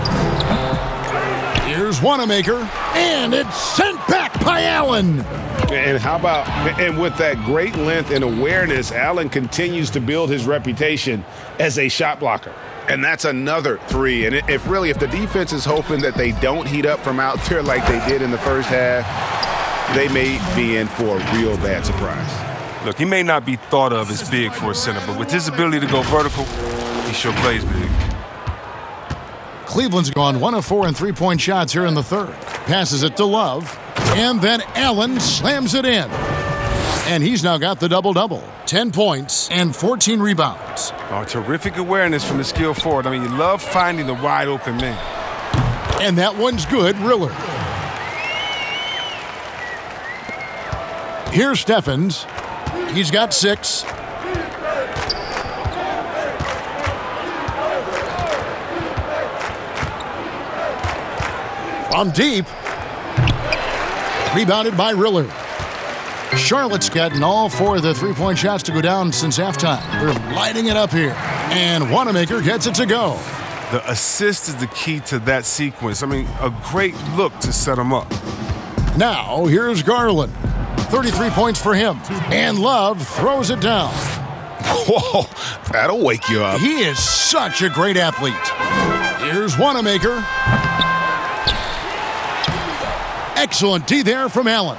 Here's Wanamaker, and it's sent back by Allen. And how about, and with that great length and awareness, Allen continues to build his reputation as a shot blocker. And that's another 3. And if the defense is hoping that they don't heat up from out there like they did in the first half, they may be in for a real bad surprise. Look, he may not be thought of as big for a center, but with his ability to go vertical, he sure plays big. Cleveland's gone 1 of 4 in 3-point shots here in the third. Passes it to Love, and then Allen slams it in. And he's now got the double-double. 10 points and 14 rebounds. Oh, terrific awareness from the skilled forward. I mean, you love finding the wide-open man. And that one's good, Riller. Here's Steffens. He's got 6. From deep. Rebounded by Riller. Charlotte's gotten all 4 of the 3-point shots to go down since halftime. They're lighting it up here. And Wanamaker gets it to go. The assist is the key to that sequence. I mean, a great look to set him up. Now, here's Garland. 33 points for him. And Love throws it down. Whoa, that'll wake you up. He is such a great athlete. Here's Wanamaker. Excellent D there from Allen.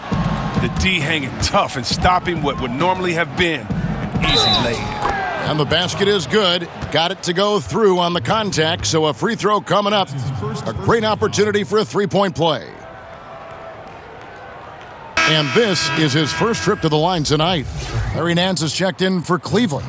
The D hanging tough and stopping what would normally have been an easy lay-in. And the basket is good. Got it to go through on the contact, so a free throw coming up. A great opportunity for a 3-point play. And this is his first trip to the line tonight. Larry Nance has checked in for Cleveland.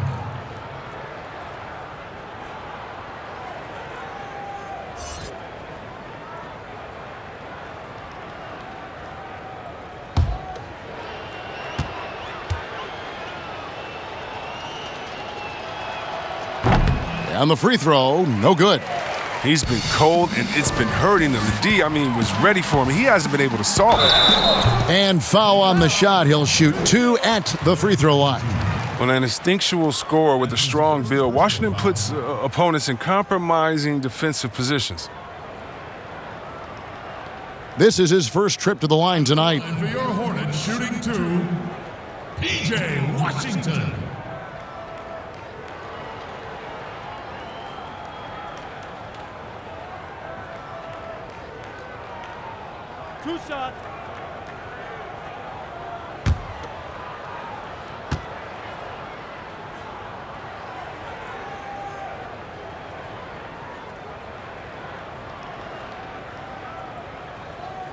And the free throw, no good. He's been cold, and it's been hurting him. The D, was ready for him. He hasn't been able to solve it. And foul on the shot. He'll shoot 2 at the free throw line. When an instinctual scorer with a strong build, Washington puts opponents in compromising defensive positions. This is his first trip to the line tonight. And for your Hornets, shooting 2, P.J. Washington. Two shots.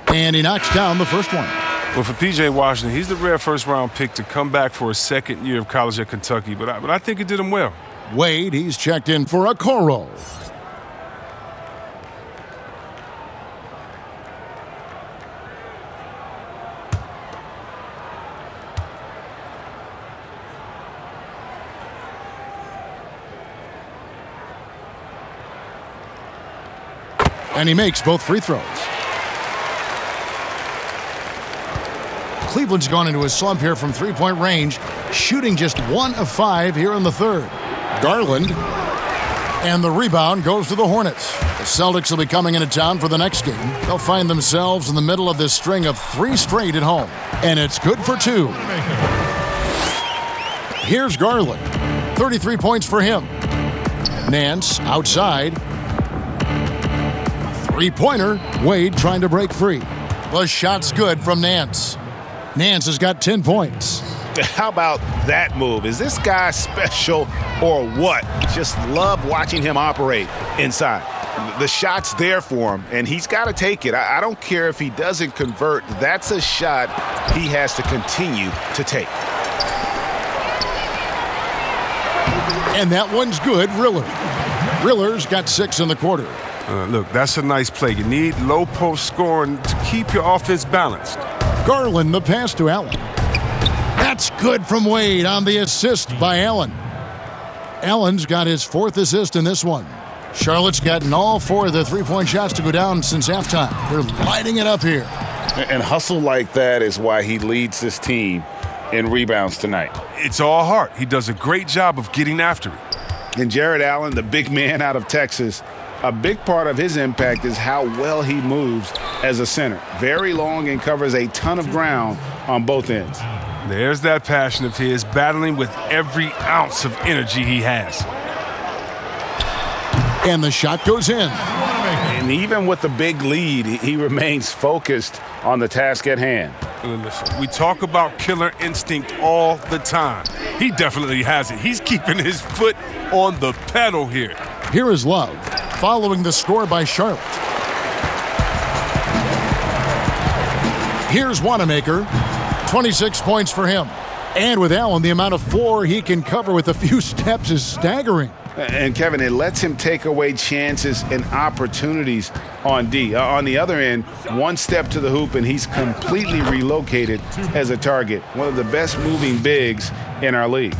And he knocks down the first one. Well, for P.J. Washington, he's the rare first-round pick to come back for his second year of college at Kentucky, but I think it did him well. Wade, he's checked in for a Okoro. And he makes both free throws. Cleveland's gone into a slump here from three-point range, shooting just 1 of 5 here in the third. Garland. And the rebound goes to the Hornets. The Celtics will be coming into town for the next game. They'll find themselves in the middle of this string of 3 straight at home. And it's good for 2. Here's Garland. 33 points for him. Nance outside. Three-pointer. Wade trying to break free. The shot's good from Nance. Nance has got 10 points. How about that move? Is this guy special or what? Just love watching him operate inside. The shot's there for him, and he's got to take it. I don't care if he doesn't convert. That's a shot he has to continue to take. And that one's good, Riller. Riller's got 6 in the quarter. Look, that's a nice play. You need low post scoring to keep your offense balanced. Garland, the pass to Allen. That's good from Wade on the assist by Allen. Allen's got his 4th assist in this one. Charlotte's gotten all 4 of their three-point shots to go down since halftime. They're lighting it up here. And hustle like that is why he leads this team in rebounds tonight. It's all heart. He does a great job of getting after it. And Jared Allen, the big man out of Texas, a big part of his impact is how well he moves as a center. Very long and covers a ton of ground on both ends. There's that passion of his, battling with every ounce of energy he has. And the shot goes in. And even with the big lead, he remains focused on the task at hand. Listen, we talk about killer instinct all the time. He definitely has it. He's keeping his foot on the pedal here. Here is Love, following the score by Charlotte. Here's Wanamaker, 26 points for him. And with Allen, the amount of floor he can cover with a few steps is staggering. And Kevin, it lets him take away chances and opportunities on D. On the other end, one step to the hoop and he's completely relocated as a target. One of the best moving bigs in our league.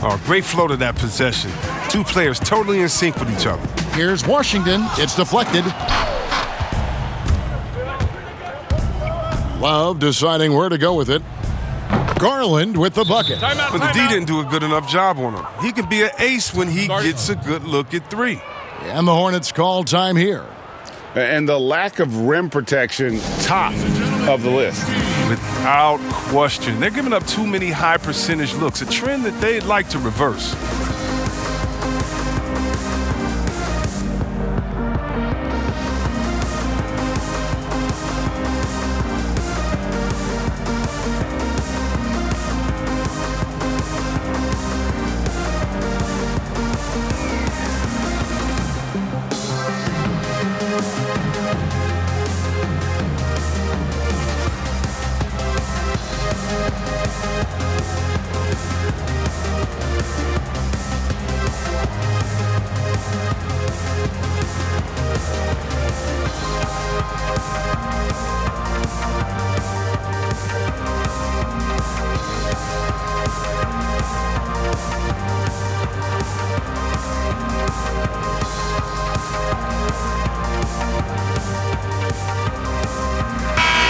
Oh, great flow to that possession. 2 players totally in sync with each other. Here's Washington. It's deflected. Love deciding where to go with it. Garland with the bucket. But the D didn't do a good enough job on him. He can be an ace when he gets a good look at 3. And the Hornets call time here. And the lack of rim protection, top of the list. Without question. They're giving up too many high percentage looks, a trend that they'd like to reverse.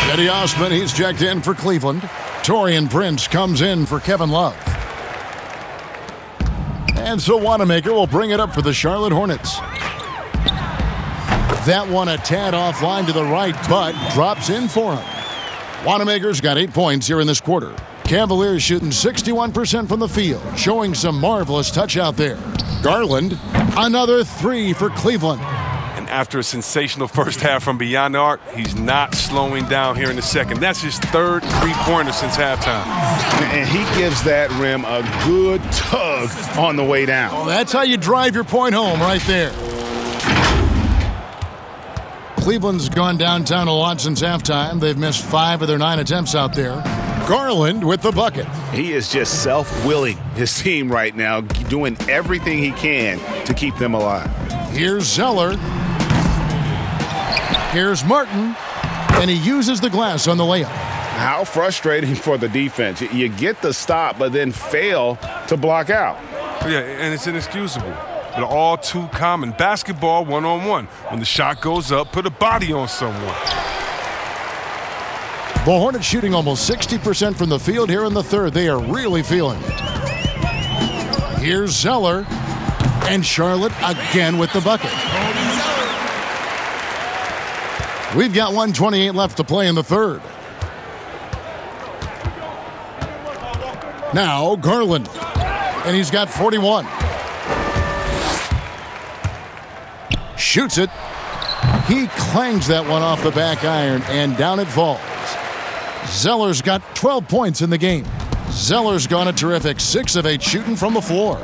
Eddie Osman, he's checked in for Cleveland. Taurean Prince comes in for Kevin Love. And so Wanamaker will bring it up for the Charlotte Hornets. That one a tad offline to the right, but drops in for him. Wanamaker's got 8 points here in this quarter. Cavaliers shooting 61% from the field, showing some marvelous touch out there. Garland, another 3 for Cleveland. After a sensational first half from beyond the arc, he's not slowing down here in the second. That's his 3rd three-pointer since halftime. And he gives that rim a good tug on the way down. Well, that's how you drive your point home right there. Cleveland's gone downtown a lot since halftime. They've missed 5 of their 9 attempts out there. Garland with the bucket. He is just self-willing his team right now, doing everything he can to keep them alive. Here's Zeller. Here's Martin, and he uses the glass on the layup. How frustrating for the defense. You get the stop, but then fail to block out. Yeah, and it's inexcusable. but all too common. Basketball one-on-one. When the shot goes up, put a body on someone. The Hornets shooting almost 60% from the field here in the third. They are really feeling it. Here's Zeller. And Charlotte again with the bucket. We've got 1:28 left to play in the third. Now Garland. And he's got 41. Shoots it. He clangs that one off the back iron, and down it falls. Zeller's got 12 points in the game. Zeller's gone a terrific 6 of 8 shooting from the floor.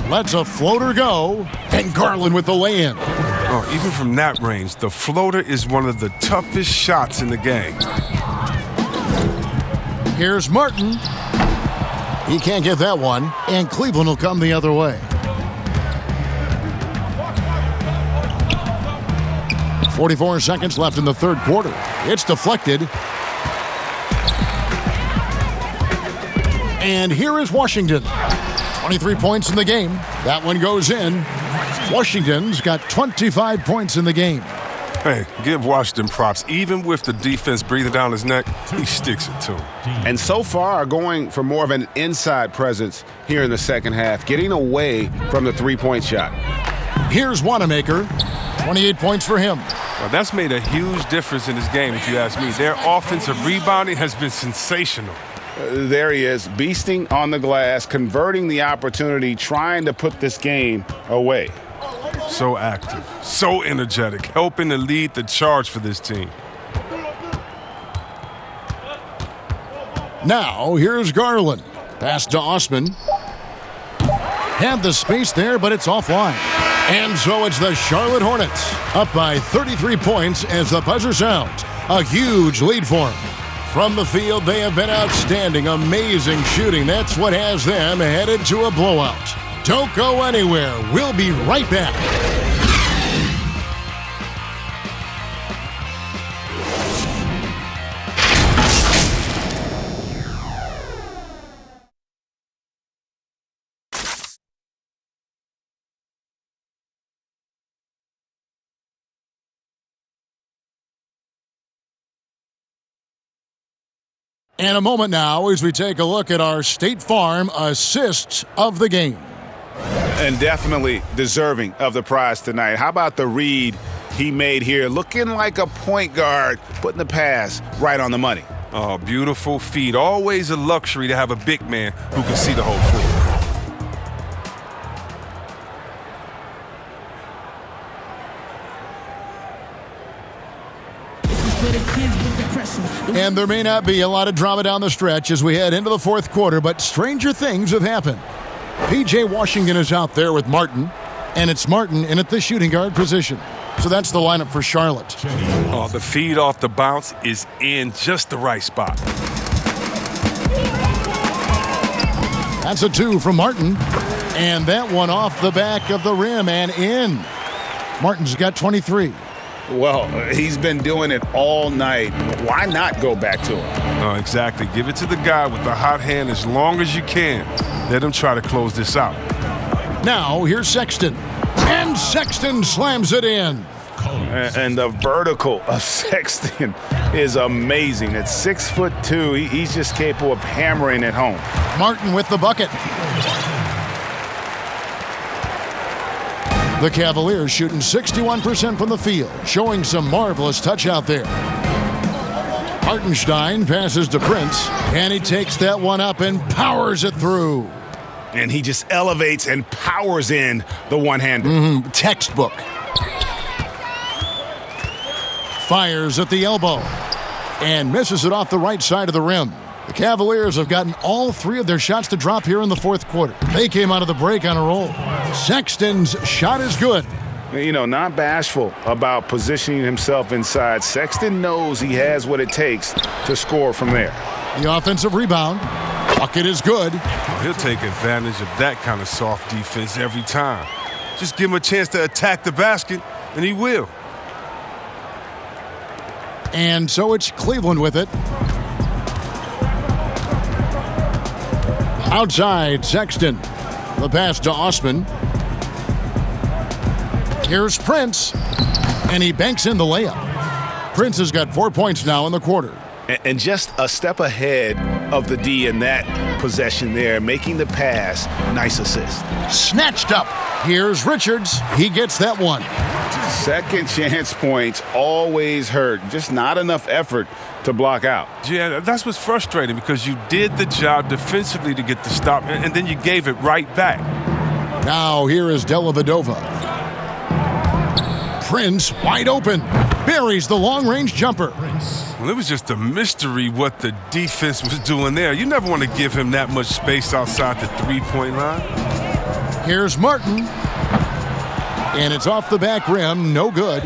Lets a floater go, and Garland with the lay-in. Oh, even from that range, the floater is one of the toughest shots in the game. Here's Martin. He can't get that one, and Cleveland will come the other way. 44 seconds left in the third quarter. It's deflected. And here is Washington. 23 points in the game. That one goes in. Washington's got 25 points in the game. Hey, give Washington props. Even with the defense breathing down his neck, he sticks it to him. And so far, going for more of an inside presence here in the second half, getting away from the three-point shot. Here's Wanamaker. 28 points for him. Well, that's made a huge difference in this game, if you ask me. Their offensive rebounding has been sensational. There he is, beasting on the glass, converting the opportunity, trying to put this game away. So active, so energetic, helping to lead the charge for this team. Now, here's Garland. Pass to Osman. Had the space there, but it's offline. And so it's the Charlotte Hornets, up by 33 points as the buzzer sounds. A huge lead for them. From the field, they have been outstanding, amazing shooting. That's what has them headed to a blowout. Don't go anywhere. We'll be right back. And a moment now as we take a look at our State Farm assists of the game. And definitely deserving of the prize tonight. How about the read he made here? Looking like a point guard, putting the pass right on the money. Oh, beautiful feed. Always a luxury to have a big man who can see the whole floor. And there may not be a lot of drama down the stretch as we head into the fourth quarter, but stranger things have happened. P.J. Washington is out there with Martin, and it's Martin in at the shooting guard position. So that's the lineup for Charlotte. Oh, the feed off the bounce is in just the right spot. That's a 2 from Martin, and that one off the back of the rim and in. Martin's got 23. Well, he's been doing it all night. Why not go back to him? Oh, exactly. Give it to the guy with the hot hand as long as you can. Let him try to close this out. Now, here's Sexton. And Sexton slams it in. And the vertical of Sexton is amazing. At 6'2", he's just capable of hammering it home. Martin with the bucket. The Cavaliers shooting 61% from the field, showing some marvelous touch out there. Hartenstein passes to Prince, and he takes that one up and powers it through. And he just elevates and powers in the one-hander. Textbook. Fires at the elbow and misses it off the right side of the rim. The Cavaliers have gotten all 3 of their shots to drop here in the fourth quarter. They came out of the break on a roll. Sexton's shot is good. You know, not bashful about positioning himself inside. Sexton knows he has what it takes to score from there. The offensive rebound. Bucket is good. He'll take advantage of that kind of soft defense every time. Just give him a chance to attack the basket, and he will. And so it's Cleveland with it. Outside, Sexton. The pass to Osman. Here's Prince. And he banks in the layup. Prince has got 4 points now in the quarter. And just a step ahead of the D in that possession there, making the pass. Nice assist. Snatched up. Here's Richards. He gets that one. Second chance points always hurt. Just not enough effort to block out. Yeah, that's what's frustrating because you did the job defensively to get the stop, and then you gave it right back. Now here is Dellavedova. Prince wide open. Buries the long-range jumper. Well, it was just a mystery what the defense was doing there. You never want to give him that much space outside the three-point line. Here's Martin. And it's off the back rim. No good.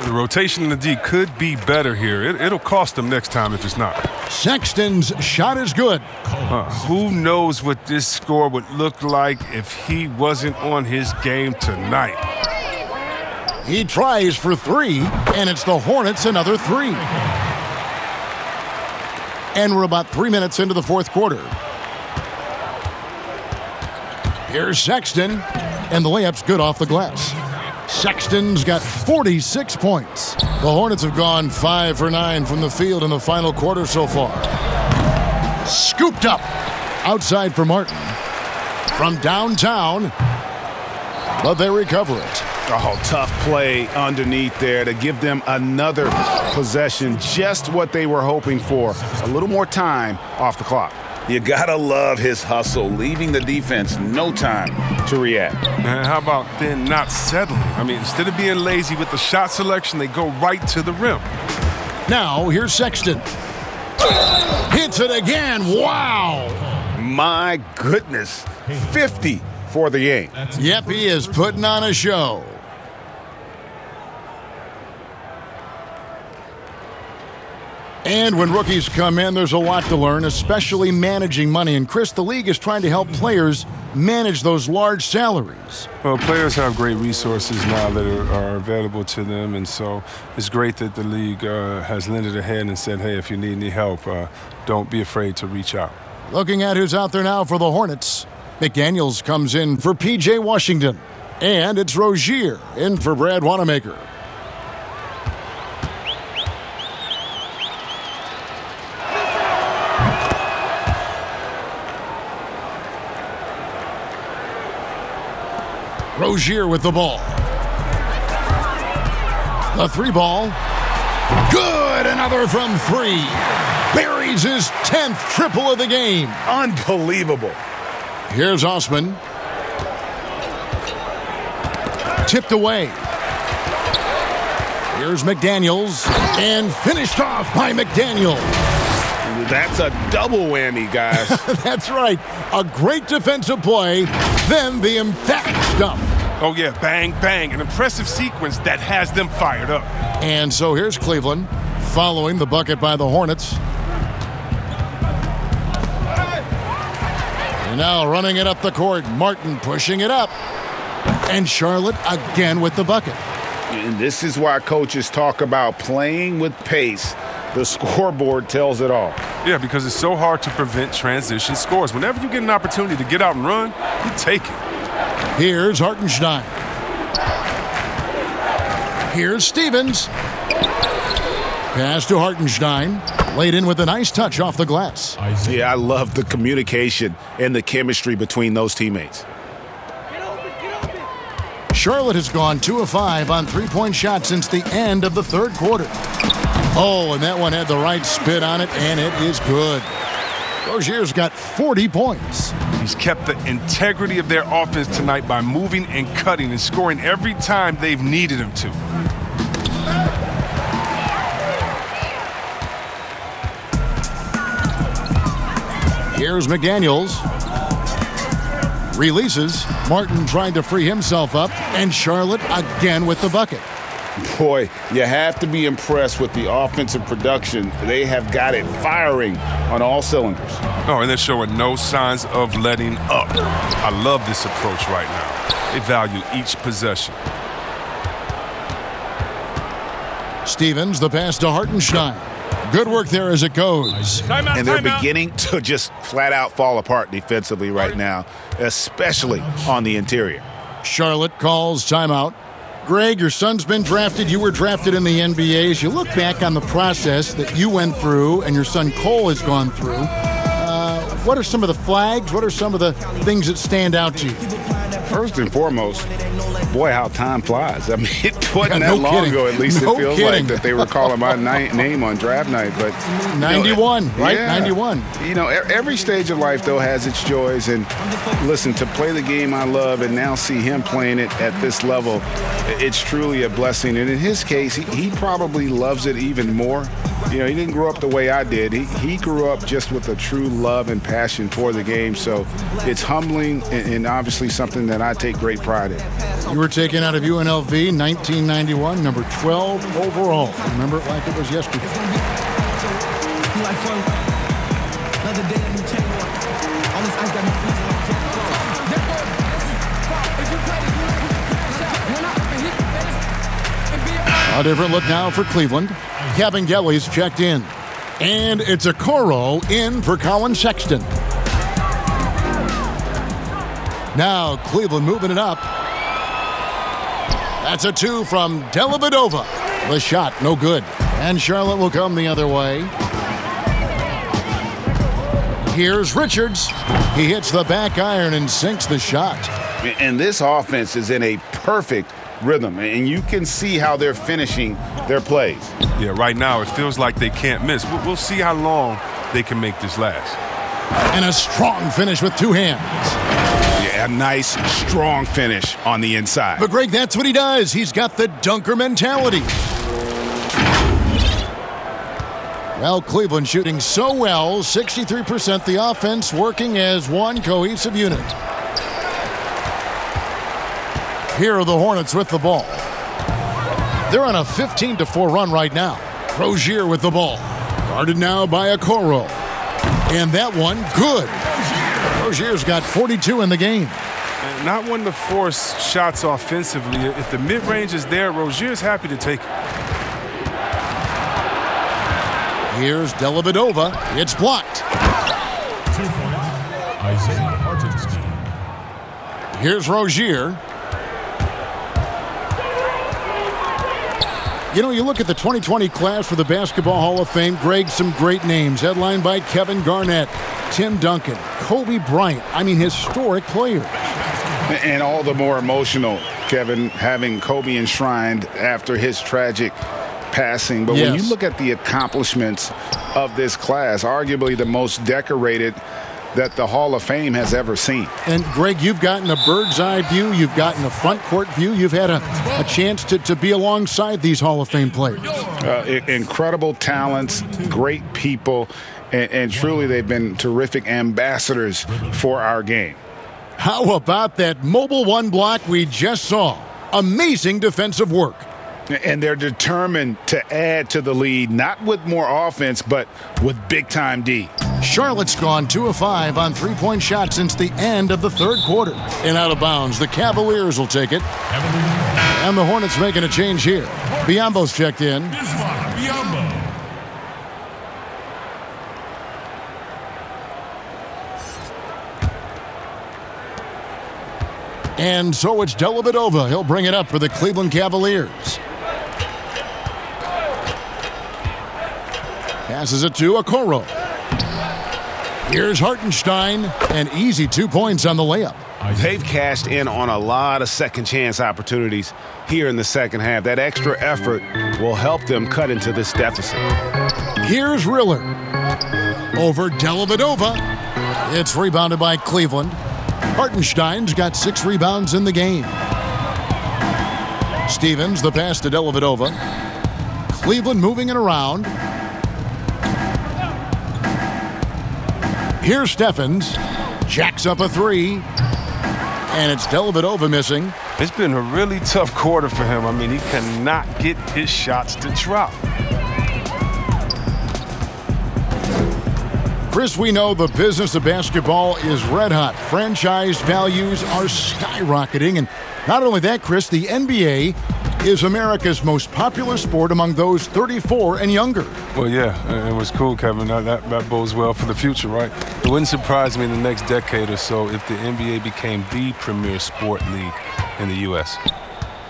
The rotation in the D could be better here. It'll cost them next time if it's not. Sexton's shot is good. Who knows what this score would look like if he wasn't on his game tonight. He tries for three, and it's the Hornets another three. And we're about 3 minutes into the fourth quarter. Here's Sexton, and the layup's good off the glass. Sexton's got 46 points. The Hornets have gone 5 for 9 from the field in the final quarter so far. Scooped up. Outside for Martin. From downtown, but they recover it. Oh, tough play underneath there to give them another possession. Just what they were hoping for. A little more time off the clock. You gotta love his hustle, leaving the defense no time to react. And how about then not settling? I mean, instead of being lazy with the shot selection, they go right to the rim. Now, here's Sexton. Hits it again. Wow. My goodness. 50 for the game. Yep, he is putting on a show. And when rookies come in, there's a lot to learn, especially managing money. And Chris, the league is trying to help players manage those large salaries. Well, players have great resources now that are available to them, and so it's great that the league has lended a hand and said, hey, if you need any help, don't be afraid to reach out. Looking at who's out there now for the Hornets, McDaniels comes in for P.J. Washington, and it's Rozier in for Brad Wanamaker. Rozier with the ball. The three ball. Good! Another from three. Buries his 10th triple of the game. Unbelievable. Here's Osman. Tipped away. Here's McDaniels. And finished off by McDaniels. That's a double whammy, guys. That's right. A great defensive play, then the emphatic stuff. Oh, yeah, bang, bang. An impressive sequence that has them fired up. And so here's Cleveland following the bucket by the Hornets. And now running it up the court. Martin pushing it up. And Charlotte again with the bucket. And this is why coaches talk about playing with pace. The scoreboard tells it all. Yeah, because it's so hard to prevent transition scores. Whenever you get an opportunity to get out and run, you take it. Here's Hartenstein. Here's Stevens. Pass to Hartenstein. Laid in with a nice touch off the glass. Yeah, I love the communication and the chemistry between those teammates. Charlotte has gone 2 of 5 on three-point shots since the end of the third quarter. Oh, and that one had the right spin on it, and it is good. Rozier's got 40 points. He's kept the integrity of their offense tonight by moving and cutting and scoring every time they've needed him to. Here's McDaniels. Releases. Martin trying to free himself up, and Charlotte again with the bucket. Boy, you have to be impressed with the offensive production. They have got it firing on all cylinders. Oh, and they're showing no signs of letting up. I love this approach right now. They value each possession. Stevens, the pass to Hartenstein. Good work there as it goes. And they're beginning to just flat out fall apart defensively right now, especially on the interior. Charlotte calls timeout. Greg, your son's been drafted. You were drafted in the NBA. As you look back on the process that you went through and your son Cole has gone through, what are some of the flags? What are some of the things that stand out to you? First and foremost, boy, how time flies. I mean, it wasn't that long ago, at least it feels like, that they were calling my name on draft night. But 91, right? Yeah. 91. Every stage of life, though, has its joys. And listen, to play the game I love and now see him playing it at this level, it's truly a blessing. And in his case, he probably loves it even more. He didn't grow up the way I did. He grew up just with a true love and passion for the game. So it's humbling and obviously something that I take great pride in. You were taken out of UNLV 1991, number 12 overall. I remember it like it was yesterday. A different look now for Cleveland. Kevin Gelly's checked in. And it's a Coro in for Colin Sexton. Now Cleveland moving it up. That's a 2 from Dellavedova. The shot, no good. And Charlotte will come the other way. Here's Richards. He hits the back iron and sinks the shot. And this offense is in a perfect rhythm, and you can see how they're finishing their plays. Yeah, right now it feels like they can't miss. We'll see how long they can make this last. And a strong finish with two hands. Yeah, a nice, strong finish on the inside. But Greg, that's what he does. He's got the dunker mentality. Well, Cleveland shooting so well, 63%, the offense working as one cohesive unit. Here are the Hornets with the ball. They're on a 15-4 run right now. Rozier with the ball. Guarded now by Okoro. And that one, good. Rozier's got 42 in the game. And not one to force shots offensively. If the mid-range is there, Rozier's happy to take it. Here's Dellavedova. It's blocked. 2 points. Isaiah Hartenstein. Here's Rozier. You look at the 2020 class for the Basketball Hall of Fame, Greg, some great names, headlined by Kevin Garnett, Tim Duncan, Kobe Bryant. I mean, historic players. And all the more emotional, Kevin, having Kobe enshrined after his tragic passing. But when you look at the accomplishments of this class, arguably the most decorated that the Hall of Fame has ever seen. And Greg, you've gotten a bird's eye view. You've gotten a front court view. You've had a chance to be alongside these Hall of Fame players. Incredible talents, great people, and truly they've been terrific ambassadors for our game. How about that mobile one block we just saw? Amazing defensive work. And they're determined to add to the lead, not with more offense, but with big-time D. Charlotte's gone 2 of 5 on three-point shots since the end of the third quarter. And out of bounds, the Cavaliers will take it. And the Hornets making a change here. Biombo's checked in. Biombo. And so it's Dellavedova. He'll bring it up for the Cleveland Cavaliers. Passes it to Okoro. Here's Hartenstein. An easy 2 points on the layup. They've cashed in on a lot of second chance opportunities here in the second half. That extra effort will help them cut into this deficit. Here's Riller. Over Dellavedova. It's rebounded by Cleveland. Hartenstein's got 6 rebounds in the game. Stevens, the pass to Dellavedova. Cleveland moving it around. Here's Steffens. Jacks up a 3. And it's Dellavedova missing. It's been a really tough quarter for him. I mean, he cannot get his shots to drop. Chris, we know the business of basketball is red hot. Franchise values are skyrocketing. And not only that, Chris, the NBA is America's most popular sport among those 34 and younger. Well, yeah, it was cool, Kevin. That bodes well for the future, right? It wouldn't surprise me in the next decade or so if the NBA became the premier sport league in the U.S.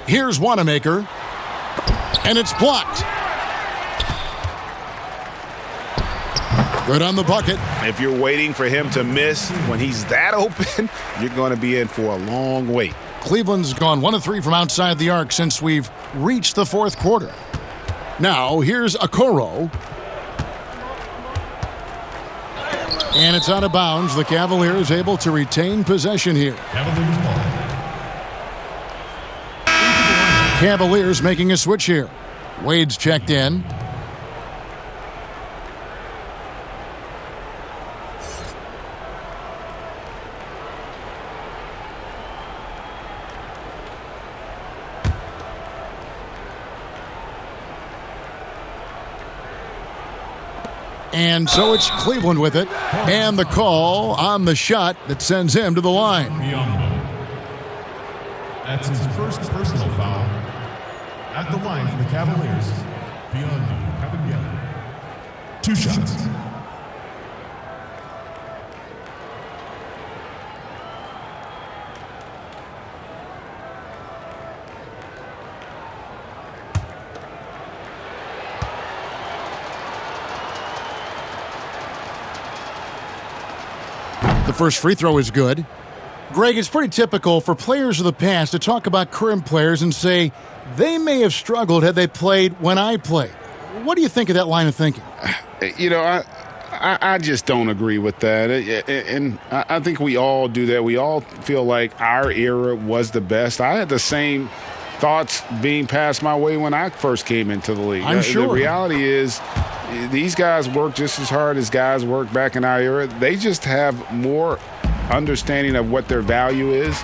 Here's Wanamaker, and it's blocked. Good on the bucket. If you're waiting for him to miss when he's that open, you're going to be in for a long wait. Cleveland's gone 1 of 3 from outside the arc since we've reached the fourth quarter. Now, here's Okoro. And it's out of bounds. The Cavaliers able to retain possession here. Cavaliers making a switch here. Wade's checked in. And so it's Cleveland with it. And the call on the shot that sends him to the line. That's his first personal foul. At the line for the Cavaliers, Cavaliers. 2 shots. The first free throw is good. Greg, it's pretty typical for players of the past to talk about current players and say they may have struggled had they played when I played. What do you think of that line of thinking? You know, I just don't agree with that. And I think we all do that. We all feel like our era was the best. I had the same thoughts being passed my way when I first came into the league. I'm sure. The reality is these guys work just as hard as guys worked back in our era. They just have more understanding of what their value is.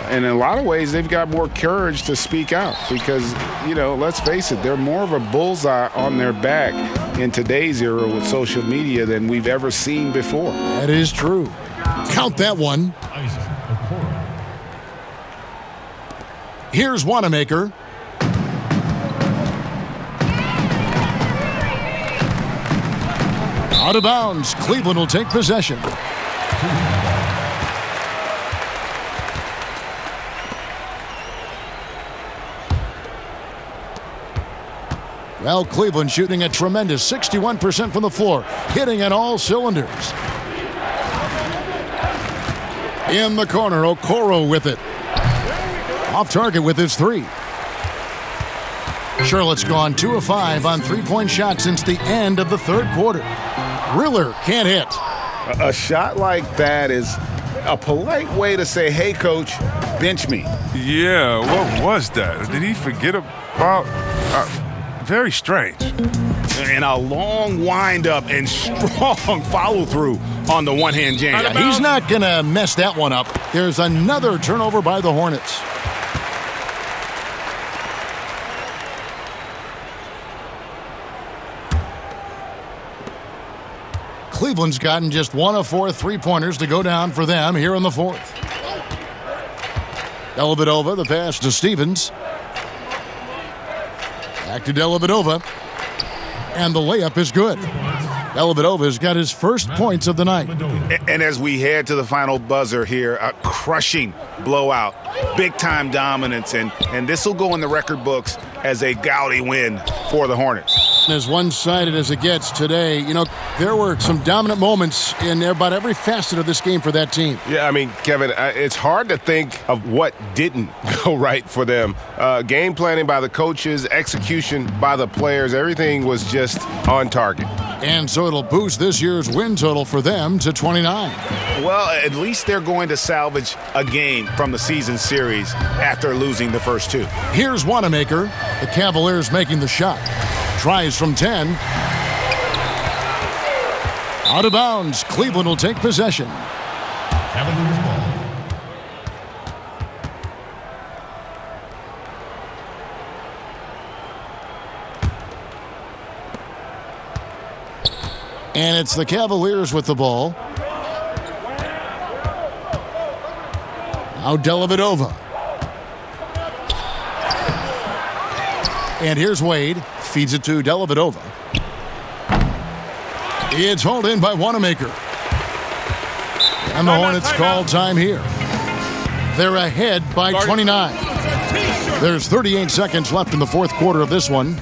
And in a lot of ways, they've got more courage to speak out because, you know, let's face it, they're more of a bullseye on their back in today's era with social media than we've ever seen before. That is true. Count that one. Here's Wanamaker. Out of bounds. Cleveland will take possession. Well, Cleveland shooting a tremendous 61% from the floor, hitting on all cylinders. In the corner, Okoro with it. Off target with his 3. Charlotte's gone 2 of 5 on 3-point shots since the end of the third quarter. Riller can't hit. A shot like that is a polite way to say, hey, coach, bench me. Yeah, what was that? Did he forget about... very strange. And a long wind-up and strong follow-through on the one-hand jam. He's not going to mess that one up. There's another turnover by the Hornets. Cleveland's gotten just 1 of 4 3-pointers to go down for them here in the fourth. Dellavedova, the pass to Stevens. Back to Dellavedova. And the layup is good. Dellavedova's got his first points of the night. And as we head to the final buzzer here, a crushing blowout, big-time dominance, and this will go in the record books as a gaudy win for the Hornets. As one-sided as it gets today, you know, there were some dominant moments in about every facet of this game for that team. Yeah, I mean, Kevin, it's hard to think of what didn't go right for them. Game planning by the coaches, execution by the players, everything was just on target. And so it'll boost this year's win total for them to 29. Well, at least they're going to salvage a game from the season series after losing the first 2. Here's Wanamaker. The Cavaliers making the shot. Tries from 10. Out of bounds. Cleveland will take possession. Cavaliers ball. And it's the Cavaliers with the ball. Now Dellavedova. And here's Wade. Feeds it to Dellavedova. It's hauled in by Wanamaker. And the Hornets call time here. They're ahead by 29. There's 38 seconds left in the fourth quarter of this one.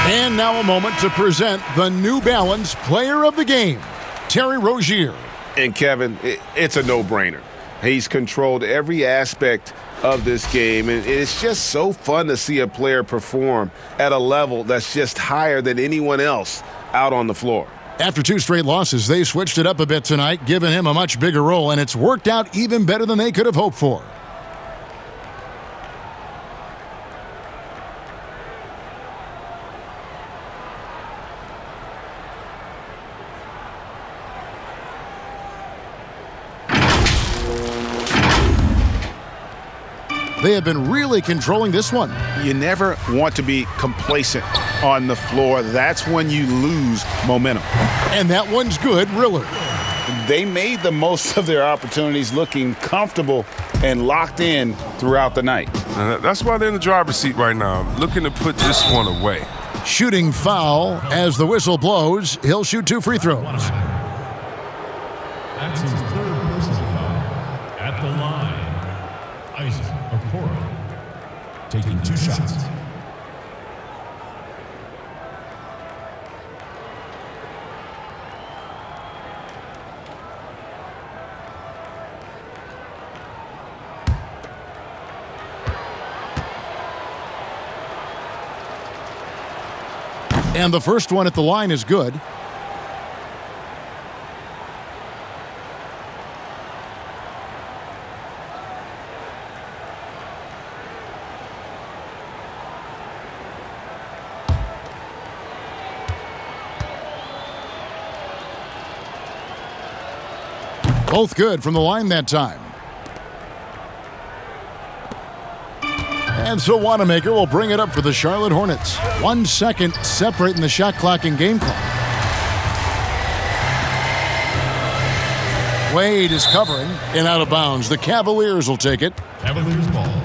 And now a moment to present the New Balance Player of the Game, Terry Rozier. And Kevin, it's a no-brainer. He's controlled every aspect of this game, and it's just so fun to see a player perform at a level that's just higher than anyone else out on the floor. After 2 straight losses, they switched it up a bit tonight, giving him a much bigger role, and it's worked out even better than they could have hoped for. They have been really controlling this one. You never want to be complacent on the floor. That's when you lose momentum. And that one's good, Riller. They made the most of their opportunities, looking comfortable and locked in throughout the night. That's why they're in the driver's seat right now, looking to put this one away. Shooting foul as the whistle blows. He'll shoot 2 free throws. That's his third personal foul. At the line, taking 2 shots. And the first one at the line is good. Both good from the line that time. And so Wanamaker will bring it up for the Charlotte Hornets. 1 second separating the shot clock and game clock. Wade is covering and out of bounds. The Cavaliers will take it. Cavaliers ball.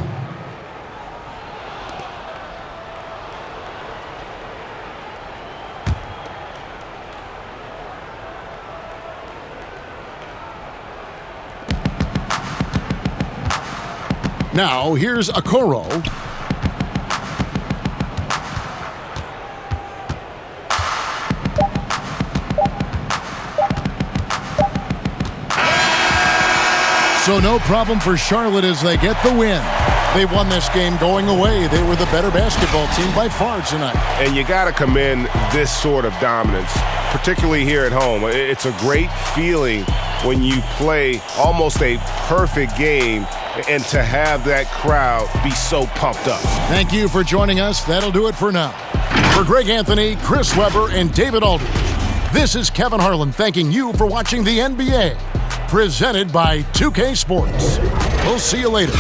Now, here's Okoro. So no problem for Charlotte as they get the win. They won this game going away. They were the better basketball team by far tonight. And you got to commend this sort of dominance, particularly here at home. It's a great feeling when you play almost a perfect game and to have that crowd be so pumped up. Thank you for joining us. That'll do it for now. For Greg Anthony, Chris Webber, and David Aldridge, this is Kevin Harlan thanking you for watching the NBA, presented by 2K Sports. We'll see you later.